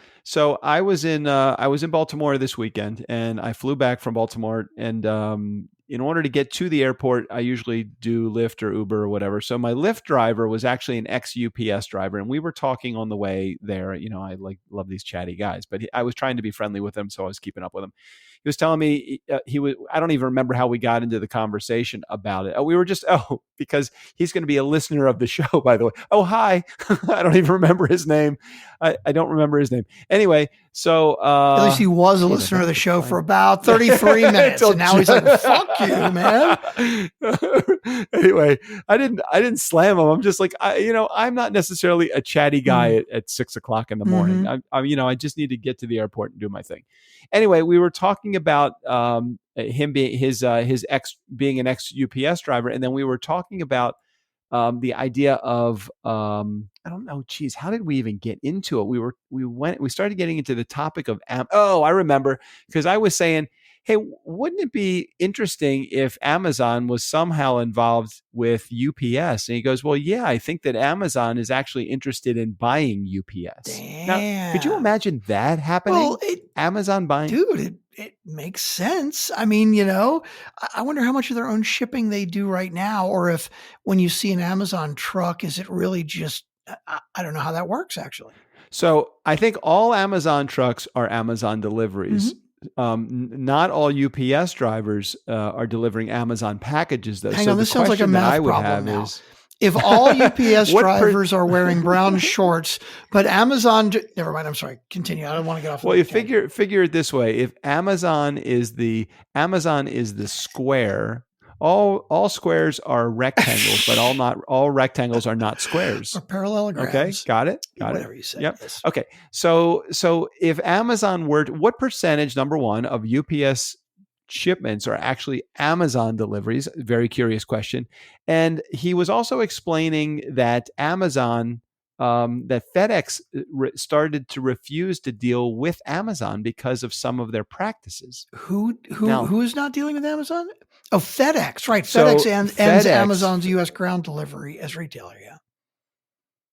I was in Baltimore this weekend, and I flew back from Baltimore, and in order to get to the airport, I usually do Lyft or Uber or whatever. So my Lyft driver was actually an ex-UPS driver, and we were talking on the way there. I love these chatty guys, but I was trying to be friendly with him, so I was keeping up with him. He was telling me I don't even remember how we got into the conversation about it. We were just, because he's going to be a listener of the show, by the way. Oh, hi. I don't even remember his name. I don't remember his name. Anyway, so at least he was a listener of the show for about 33 minutes, and now he's like, "Fuck you, man." Anyway, I didn't slam him. I'm just like, I'm not necessarily a chatty guy at 6 o'clock in the morning. I just need to get to the airport and do my thing. Anyway, we were talking about him being his ex being an ex UPS driver, and then we were talking about the idea of I don't know, geez, how did we even get into it? We started getting into the topic of I remember, because I was saying, hey, wouldn't it be interesting if Amazon was somehow involved with UPS? And he goes, well, yeah, I think that Amazon is actually interested in buying UPS. Damn. Now, could you imagine that happening? Well, Amazon buying? Dude, it makes sense. I mean, I wonder how much of their own shipping they do right now, or if when you see an Amazon truck, is it really just, I don't know how that works actually. So I think all Amazon trucks are Amazon deliveries. Not all UPS drivers are delivering Amazon packages, though. Hang on, this sounds like a math problem now. If all UPS drivers are wearing brown shorts, but Amazon, never mind. I'm sorry. Continue. I don't want to get off. Well, you figure it this way: if Amazon is the square, all squares are rectangles, but all rectangles are not squares. Or parallelograms. Okay, got it. Whatever you say. Yep. Yes. Okay. So if Amazon what percentage, number one, of UPS shipments are actually Amazon deliveries? Very curious question. And he was also explaining that that FedEx started to refuse to deal with Amazon because of some of their practices. Who is not dealing with Amazon? Oh, FedEx, right? FedEx ends Amazon's U.S. ground delivery as retailer. Yeah.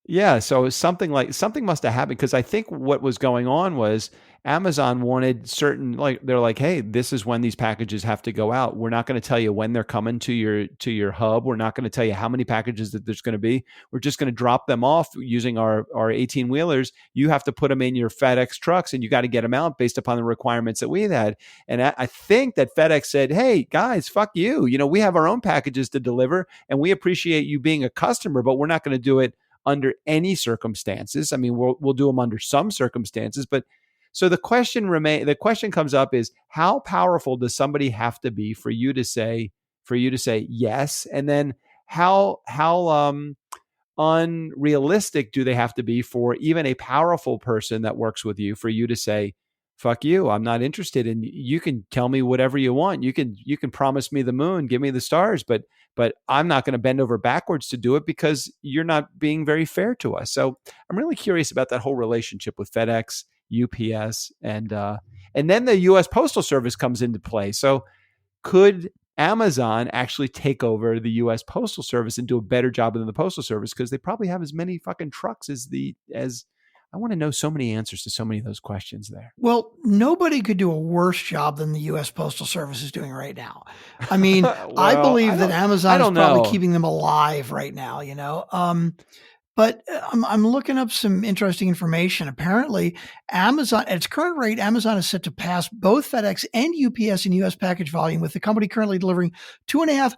Yeah. So something must have happened, because I think what was going on was Amazon wanted they're like, hey, this is when these packages have to go out. We're not going to tell you when they're coming to your hub. We're not going to tell you how many packages that there's going to be. We're just going to drop them off using our 18 wheelers. You have to put them in your FedEx trucks, and you got to get them out based upon the requirements that we had. And I think that FedEx said, hey guys, fuck you. We have our own packages to deliver, and we appreciate you being a customer, but we're not going to do it under any circumstances. I mean, we'll do them under some circumstances, but so the question comes up is, how powerful does somebody have to be for you to say yes? And then how unrealistic do they have to be for even a powerful person that works with you for you to say, fuck you, I'm not interested, and you can tell me whatever you want. You can promise me the moon, give me the stars, but I'm not going to bend over backwards to do it because you're not being very fair to us. So I'm really curious about that whole relationship with FedEx, UPS, and then the U.S. Postal Service comes into play. So could Amazon actually take over the U.S. Postal Service and do a better job than the Postal Service, because they probably have as many fucking trucks as I want to know so many answers to so many of those questions there. Well, nobody could do a worse job than the U.S. Postal Service is doing right now. I mean, I believe that Amazon is probably keeping them alive right now, But I'm looking up some interesting information. Apparently, Amazon, at its current rate, Amazon is set to pass both FedEx and UPS in U.S. package volume, with the company currently delivering 2.5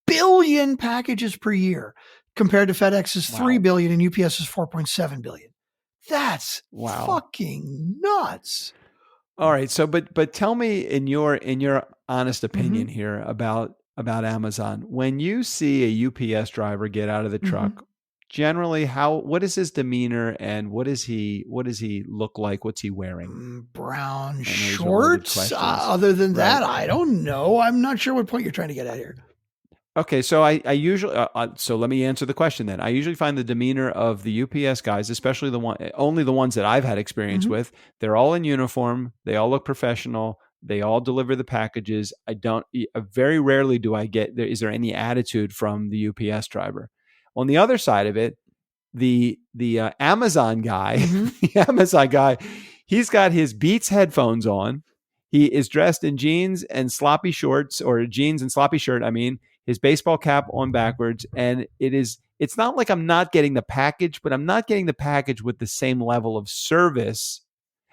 billion packages per year, compared to FedEx's 3 billion and UPS's 4.7 billion. That's fucking nuts. All right. So, but tell me in your honest opinion here about Amazon. When you see a UPS driver get out of the truck, generally, what is his demeanor, and what does he look like? What's he wearing? Brown shorts. Other than that, I don't know. I'm not sure what point you're trying to get at here. Okay, so I usually so let me answer the question then. I usually find the demeanor of the UPS guys, especially only the ones that I've had experience Mhm. with, they're all in uniform, they all look professional, they all deliver the packages. Very rarely do I get there. Is there any attitude from the UPS driver? On the other side of it, the Amazon guy, Mhm. the Amazon guy, he's got his Beats headphones on. He is dressed in jeans and sloppy shorts, or jeans and sloppy shirt. I mean, his baseball cap on backwards, and it's not like I'm not getting the package, but I'm not getting the package with the same level of service.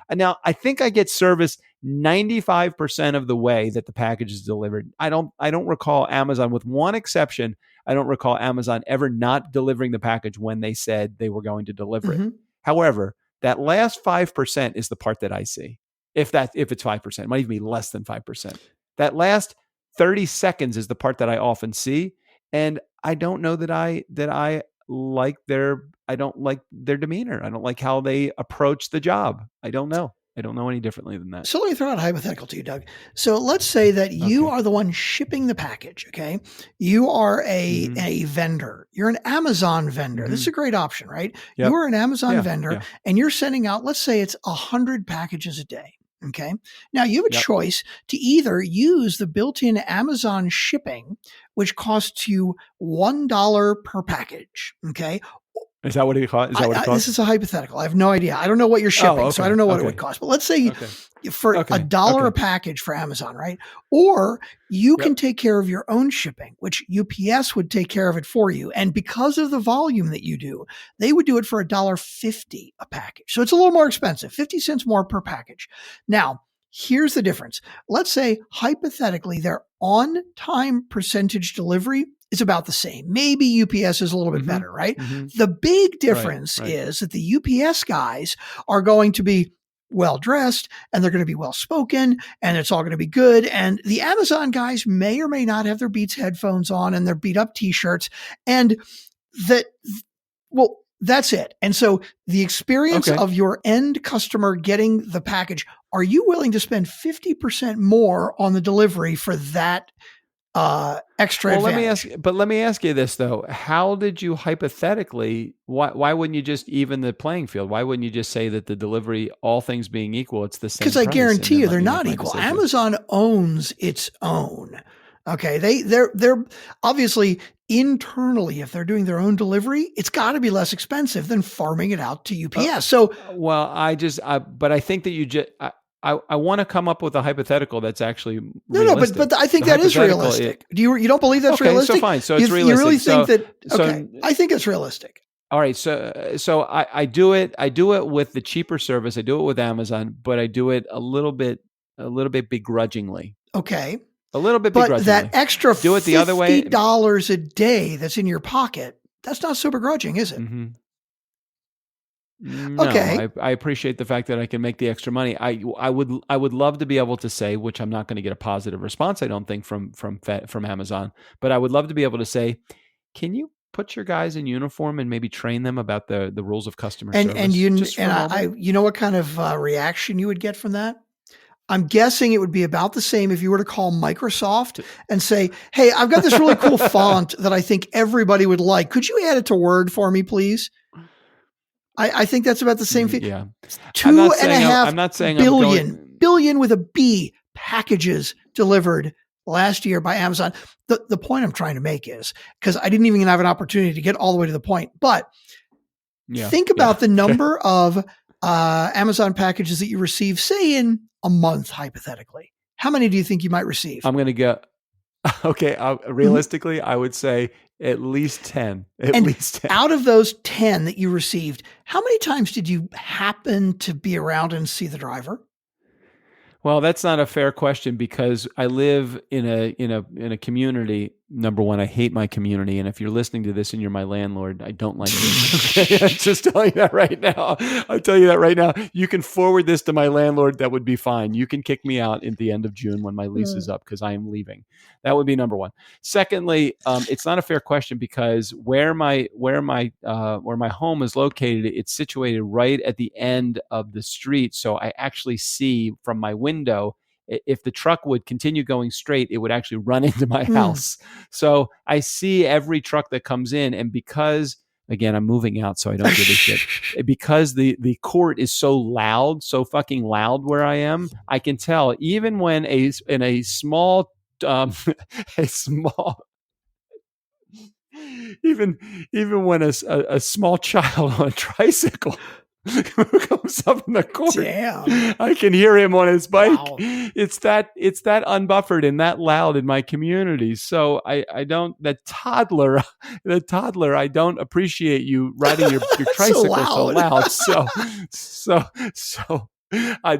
And now I think I get service 95% of the way that the package is delivered. I don't recall Amazon, with one exception, I don't recall Amazon ever not delivering the package when they said they were going to deliver it. Mhm. However, that last 5% is the part that I see. If it's 5%, it might even be less than 5%. That last 30 seconds is the part that I often see. And I don't know that I don't like their demeanor. I don't like how they approach the job. I don't know any differently than that. So let me throw out a hypothetical to you, Doug. So let's say that you Okay. are the one shipping the package. Okay. You are a vendor. You're an Amazon vendor. This is a great option, right? Yep. You are an Amazon Yeah, vendor yeah. and you're sending out, let's say it's 100 packages a day. Okay. Now you have a Yep. choice to either use the built-in Amazon shipping, which costs you $1 per package. Okay. Is that what it costs? Is that what it This costs? is a hypothetical. I have no idea. I don't know what you're shipping, so I okay, don't know what it okay. would cost. But let's say Okay. for Okay, $1 a okay. package for Amazon, right? Or you Yep. can take care of your own shipping, which UPS would take care of it for you. And because of the volume that you do, they would do it for $1.50 a package. So it's a little more expensive, 50 cents more per package. Now, here's the difference. Let's say hypothetically their on-time percentage delivery is about the same. Maybe UPS is a little bit Mhm. better, right? Mhm. The big difference right. is that the UPS guys are going to be well dressed and they're going to be well spoken and it's all going to be good. And the Amazon guys may or may not have their Beats headphones on and their beat up t-shirts. And that's it. And so the experience Okay. of your end customer getting the package, are you willing to spend 50% more on the delivery for that extra advantage? Let me ask you this though. How did you hypothetically, why wouldn't you just even the playing field? Why wouldn't you just say that the delivery, all things being equal, it's the same Because I price, guarantee and you then they're let me not make my equal. decision? Amazon owns its own. Okay. They're obviously internally, if they're doing their own delivery, it's got to be less expensive than farming it out to UPS. So Well, but I think that I want to come up with a hypothetical that's actually realistic. but I think The that is hypothetical, realistic. You don't believe that's okay, realistic? so fine. So it's You realistic. really think that? So- Okay, I think it's realistic. All right, so I do it with the cheaper service. I do it with Amazon, but I do it a little bit begrudgingly. Okay, A little bit but begrudgingly. that extra Do it the other way. $50 a day that's in your pocket, that's not so begrudging, is it? Mm-hmm. No, Okay. I appreciate the fact that I can make the extra money. I would love to be able to say, which I'm not going to get a positive response, I don't think, from Amazon, but I would love to be able to say, can you put your guys in uniform and maybe train them about the rules of customer service? And you just for a moment? you know what kind of reaction you would get from that? I'm guessing it would be about the same if you were to call Microsoft and say, "Hey, I've got this really cool font that I think everybody would like. Could you add it to Word for me, please?" I think that's about the same thing. Yeah. $2.5 I'm not saying I'm billion with a B packages delivered last year by Amazon. The point I'm trying to make is, because I didn't even have an opportunity to get all the way to the point, but think about the number of Amazon packages that you receive, say in a month, hypothetically. How many do you think you might receive? I'm going to go. Okay. Realistically, I would say at least 10. At least 10. Out of those 10 that you received, how many times did you happen to be around and see the driver? Well, that's not a fair question because I live in a community. Number one, I hate my community, and if you're listening to this and you're my landlord, I don't like you. Okay? I'm just telling you that right now. I'll tell you that right now. You can forward this to my landlord. That would be fine. You can kick me out at the end of June when my lease is up because I am leaving. That would be number one. Secondly, it's not a fair question because where my home is located, it's situated right at the end of the street, so I actually see from my window if the truck would continue going straight, it would actually run into my house. So I see every truck that comes in, and because, again, I'm moving out, so I don't give a shit. Because the court is so loud, so fucking loud where I am, I can tell even when in a small even when a small child on a tricycle comes up in the court, Damn. I can hear him on his bike. Wow. It's that unbuffered and that loud in my community. So I don't, the toddler, I don't appreciate you riding your tricycle so loud. So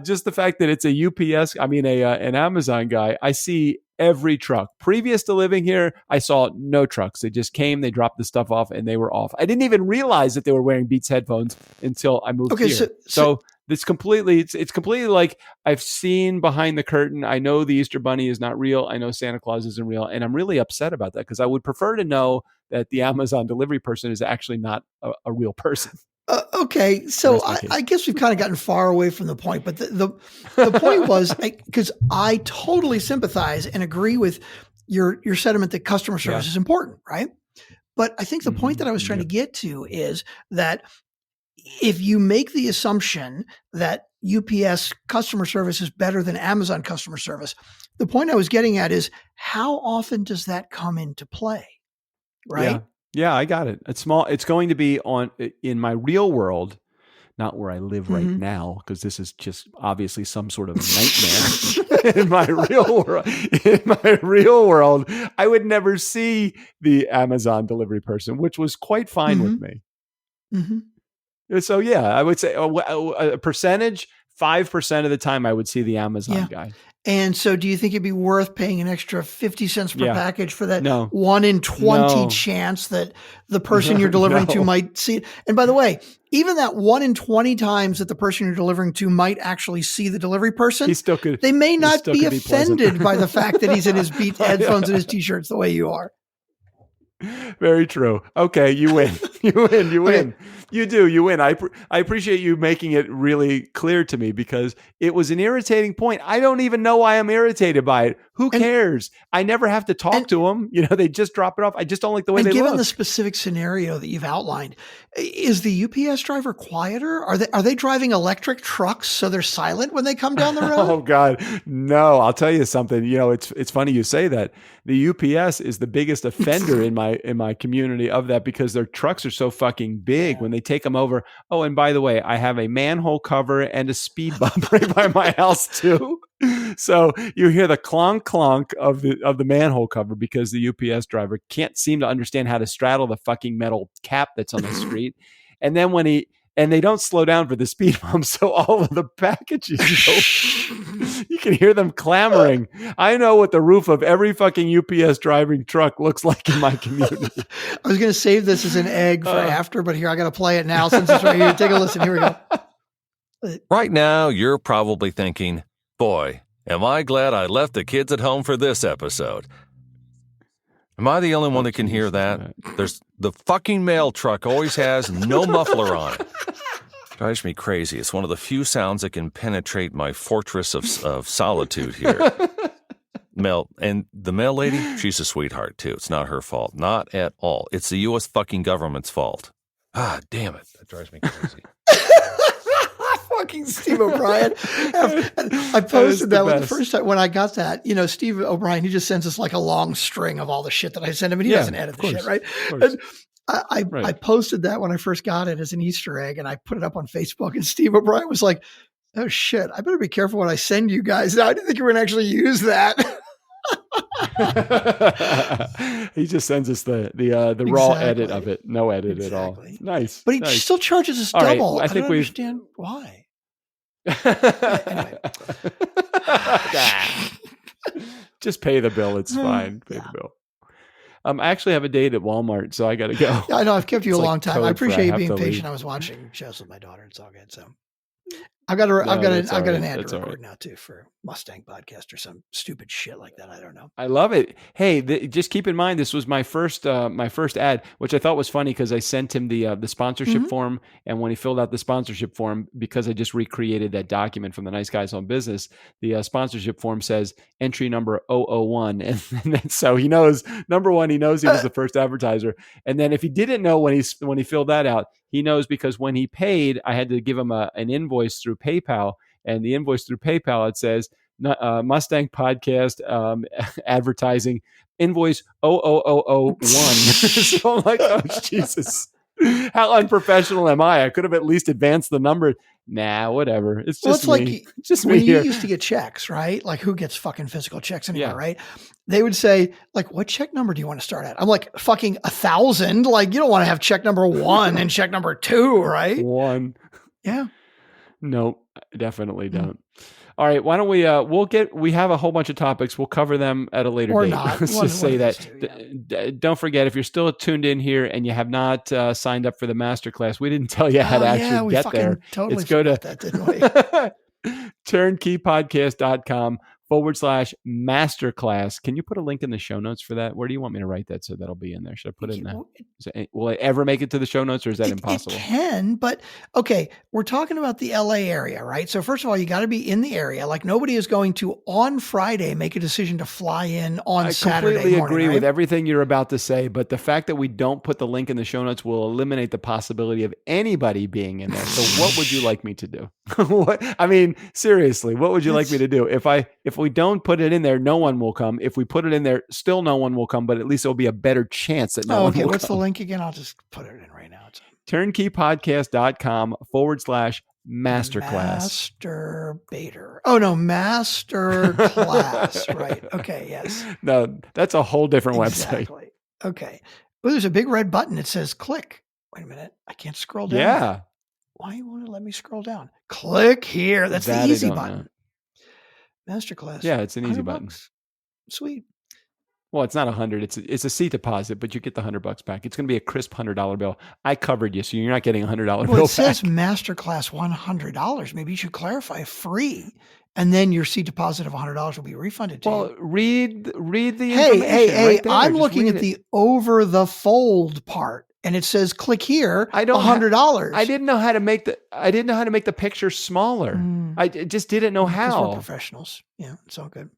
just the fact that it's a UPS, an Amazon guy, I see every truck. Previous to living here, I saw no trucks. They just came, they dropped the stuff off, and they were off. I didn't even realize that they were wearing Beats headphones until I moved here. So it's completely like I've seen behind the curtain. I know the Easter Bunny is not real. I know Santa Claus isn't real. And I'm really upset about that because I would prefer to know that the Amazon delivery person is actually not a real person. Okay, so I guess we've kind of gotten far away from the point, but the point was, because I totally sympathize and agree with your sentiment that customer service is important, right? But I think the point that I was trying to get to is that if you make the assumption that UPS customer service is better than Amazon customer service, the point I was getting at is how often does that come into play, right? Yeah, I got it. It's small. It's going to be in my real world, not where I live right now, because this is just obviously some sort of nightmare. In my real world, I would never see the Amazon delivery person, which was quite fine with me. So yeah, I would say a percentage, 5% of the time I would see the Amazon guy. And so do you think it'd be worth paying an extra 50 cents per package for that 1 in 20 chance that the person you're delivering to might see it? And by the way, even that 1 in 20 times that the person you're delivering to might actually see the delivery person, they may not be offended by the fact that he's in his Beat headphones and his t-shirts the way you are. Very true. Okay, you win. You win. You win. I appreciate you making it really clear to me because it was an irritating point. I don't even know why I'm irritated by it. Who cares? I never have to talk to them. They just drop it off. I just don't like the way they look. Given the specific scenario that you've outlined, is the UPS driver quieter? Are they driving electric trucks so they're silent when they come down the road? Oh God, no! I'll tell you something. It's funny you say that. The UPS is the biggest offender in my community of that because their trucks are so fucking big when they take them over. Oh, and by the way, I have a manhole cover and a speed bump right by my house too. So you hear the clonk clonk of the manhole cover because the UPS driver can't seem to understand how to straddle the fucking metal cap that's on the street. And then and they don't slow down for the speed bump, so all of the packages you can hear them clamoring. I know what the roof of every fucking UPS driving truck looks like in my community. I was going to save this as an egg for after, but here, I got to play it now since it's right here. Take a listen. Here we go. Right now, you're probably thinking, boy, am I glad I left the kids at home for this episode. Am I the only one that can hear that? There's the fucking mail truck always has no muffler on it. Drives me crazy. It's one of the few sounds that can penetrate my fortress of solitude here. And the mail lady, she's a sweetheart too. It's not her fault. Not at all. It's the U.S. fucking government's fault. Ah, damn it. That drives me crazy. Fucking Steve O'Brien. I posted that the first time when I got that. Steve O'Brien, he just sends us like a long string of all the shit that I send him, and he doesn't edit the shit, right? And I posted that when I first got it as an Easter egg, and I put it up on Facebook, and Steve O'Brien was like, oh shit, I better be careful what I send you guys. Now, I didn't think you were going to actually use that. He just sends us the raw edit of it. No edit at all. Nice. But he still charges us double. Right, I don't understand why. Just pay the bill. It's fine. Pay the bill. I actually have a date at Walmart, so I got to go. Yeah, I know. I've kept you a long time. I appreciate you being patient. I was watching shows with my daughter. It's all good. So I've got No, an that's all ad right. to That's all record right. now too for Mustang podcast or some stupid shit like that. I don't know. I love it. Hey, just keep in mind this was my first ad, which I thought was funny because I sent him the sponsorship Mhm. form, and when he filled out the sponsorship form, because I just recreated that document from the Nice Guys on Business, the sponsorship form says entry number 001, and then, so he knows number one, he knows he was the first advertiser, and then if he didn't know when he filled that out, he knows because when he paid, I had to give him an invoice through PayPal, and the invoice through PayPal, it says Mustang podcast advertising invoice 00001. So I'm like, oh Jesus, how unprofessional am I? I could have at least advanced the number. Nah, whatever. It's Well, just it's me. like Just when me you here. used to get checks, right? Like who gets fucking physical checks anymore, Yeah. right? They would say, like, what check number do you want to start at? I'm like, fucking 1,000. Like, you don't want to have check number 1 and check number 2, right? One. Yeah. Nope, I definitely Mm. don't. All right, why don't we we have a whole bunch of topics. We'll cover them at a later Or date. not. Let's One- just one say of that. these two, Don't forget, if you're still tuned in here and you have not signed up for the masterclass, we didn't tell you how to actually we get fucking there. totally It's go to forgot that, didn't we? turnkeypodcast.com/masterclass. Can you put a link in the show notes for that? Where do you want me to write that so that'll be in there? Should I put it in there? Will it ever make it to the show notes, or is that impossible? It can, but okay, we're talking about the LA area, right? So first of all, you got to be in the area. Like nobody is going to on Friday make a decision to fly in on Saturday completely morning, agree right? with everything you're about to say, but the fact that we don't put the link in the show notes will eliminate the possibility of anybody being in there. So what would you like me to do? I mean, seriously, what would you like me to do? If we don't put it in there, no one will come. If we put it in there, still no one will come, but at least there'll be a better chance that no one will What's come. the link again? I'll just put it in right now. It's turnkeypodcast.com/masterclass. Masturbator. Oh no, Masterclass. Right. Okay. Yes. No, that's a whole different website. Exactly. Okay. Well, there's a big red button that says click. Wait a minute. I can't scroll down. Yeah. Why won't it let me scroll down? Click here. That's That I the easy don't button. Masterclass. Yeah, it's an easy button. $100. Sweet. Well, it's not 100. It's a seat deposit, but you get the $100 back. It's going to be a crisp $100 bill. I covered you, so you're not getting a $100 Well, bill it says back. Masterclass $100. Maybe you should clarify free, and then your seat deposit of $100 will be refunded to Well, you. read the information. Hey! right there. I'm Just looking read at it. the over the fold part, and it says click here. I don't $100. I didn't know how to make the picture smaller. Mm. I just didn't know Because we're how. professionals. Yeah, it's all good.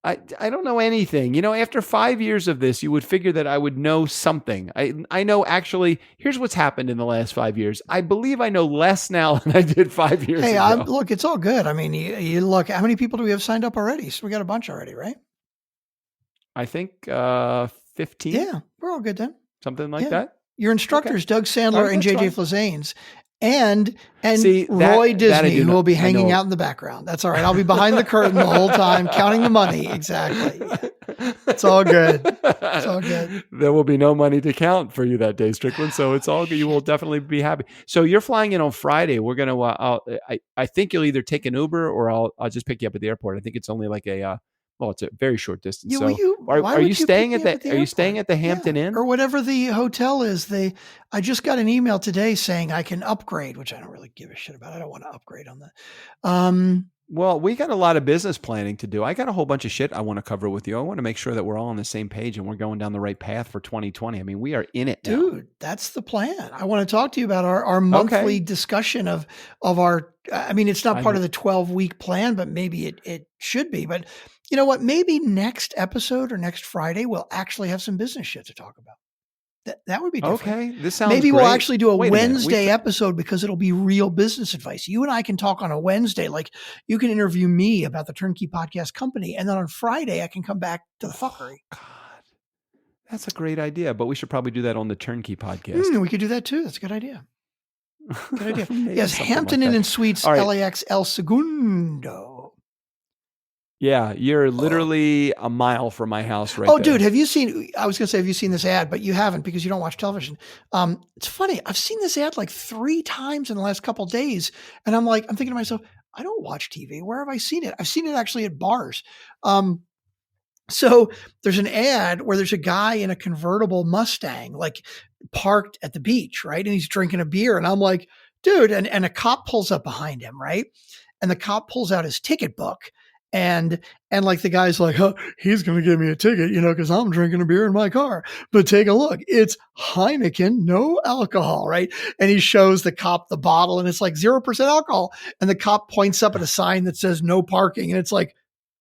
I don't know anything. You know, after 5 years of this, you would figure that I would know something. I know actually, here's what's happened in the last 5 years. I believe I know less now than I did 5 years ago. Look, it's all good. I mean, you look, how many people do we have signed up already? So we got a bunch already, right? I think 15. Yeah, we're all good then. Something like Yeah. that. Your instructors, Doug Sandler right, and that's JJ fine. Flazanes, and See, Roy that I Disney, do who know. will be I hanging know. out in the background. That's all right. I'll be behind the curtain the whole time, counting the money. Exactly. Yeah. It's all good. It's all good. There will be no money to count for you that day, Strickland. So it's all good. You will definitely be happy. So you're flying in on Friday. We're gonna. I think you'll either take an Uber or I'll just pick you up at the airport. I think it's only like it's a very short distance. Yeah, So why are would you staying pick at me up the? Are you staying airport? at the Hampton Yeah, Inn? or whatever the hotel is? I just got an email today saying I can upgrade, which I don't really give a shit about. I don't want to upgrade on that. Well, we got a lot of business planning to do. I got a whole bunch of shit I want to cover with you. I want to make sure that we're all on the same page and we're going down the right path for 2020. I mean, we are in it now. Dude, that's the plan. I want to talk to you about our monthly discussion of our, I mean, it's not part of the 12-week plan, but maybe it should be. But you know what? Maybe next episode or next Friday, we'll actually have some business shit to talk about. That would be different. Okay, this sounds Maybe great. we'll actually do a Wait minute. Wednesday episode because it'll be real business advice. You and I can talk on a Wednesday. Like you can interview me about the Turnkey Podcast Company. And then on Friday, I can come back to the fuckery. God, that's a great idea. But we should probably do that on the Turnkey Podcast. We could do that too. That's a good idea. Good idea. Maybe Yes, something Hampton like Inn that. and Suites, All right. LAX El Segundo. Yeah, you're literally a mile from my house right Oh, there. dude, have you seen, I was going to say, have you seen this ad, but you haven't because you don't watch television. It's funny. I've seen this ad like 3 times in the last couple of days. And I'm thinking to myself, I don't watch TV. Where have I seen it? I've seen it actually at bars. So there's an ad where there's a guy in a convertible Mustang, like parked at the beach, right? And he's drinking a beer. And I'm like, dude, and a cop pulls up behind him, right? And the cop pulls out his ticket book. And like the guy's like, oh, he's going to give me a ticket, because I'm drinking a beer in my car. But take a look. It's Heineken, no alcohol, right? And he shows the cop the bottle and it's like 0% alcohol. And the cop points up at a sign that says no parking. And it's like,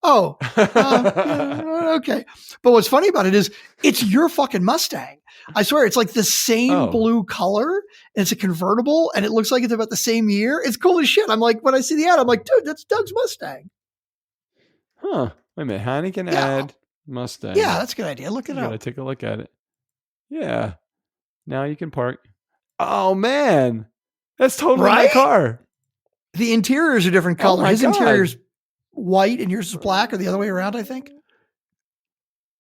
oh, yeah, okay. But what's funny about it is it's your fucking Mustang. I swear, it's like the same blue color. And it's a convertible and it looks like it's about the same year. It's cool as shit. I'm like, when I see the ad, I'm like, dude, that's Doug's Mustang. Huh. Wait a minute. Heineken ad Mustang. Yeah, that's a good idea. Look it up. Gotta take a look at it. Yeah. Now you can park. Oh man. That's totally my car. The interior is a different color. Oh His interior is white and yours is black, or the other way around, I think.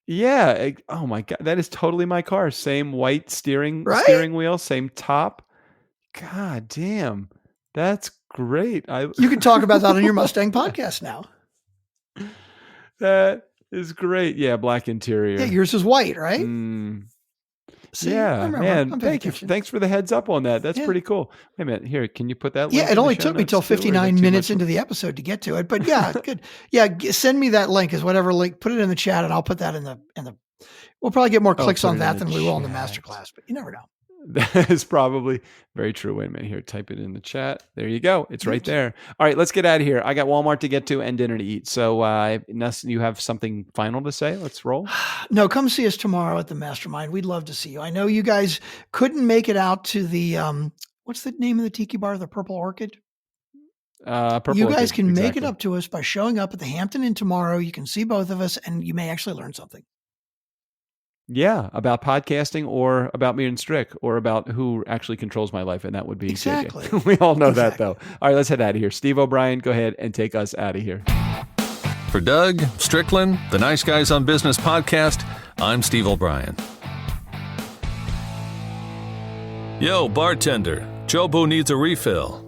Yeah. Oh my God. That is totally my car. Same white steering wheel, same top. God damn. That's great. You can talk about that on your Mustang podcast now. That is great. Yeah, black interior. Yeah, yours is white, right? See, yeah, man. Thank you. Thanks for the heads up on that. That's pretty cool. Wait a minute. Here, can you put that? Yeah, it only took me till 59 minutes into the episode to get to it. But yeah, good. Yeah, send me that link. Is whatever link. Put it in the chat, and I'll put that in the. We'll probably get more clicks on that than we will on the masterclass. But you never know. That is probably very true. Wait a minute here. Type it in the chat. There you go. It's right there. All right, let's get out of here. I got Walmart to get to and dinner to eat. So unless you have something final to say, let's roll. No, come see us tomorrow at the Mastermind. We'd love to see you. I know you guys couldn't make it out to the, what's the name of the tiki bar? The Purple Orchid? You guys can make it up to us by showing up at the Hampton Inn tomorrow. You can see both of us and you may actually learn something. Yeah, about podcasting or about me and Strick or about who actually controls my life. And that would be JJ. We all know that, though. All right, let's head out of here. Steve O'Brien, go ahead and take us out of here. For Doug, Strickland, the Nice Guys on Business podcast, I'm Steve O'Brien. Yo, bartender, Jobu needs a refill.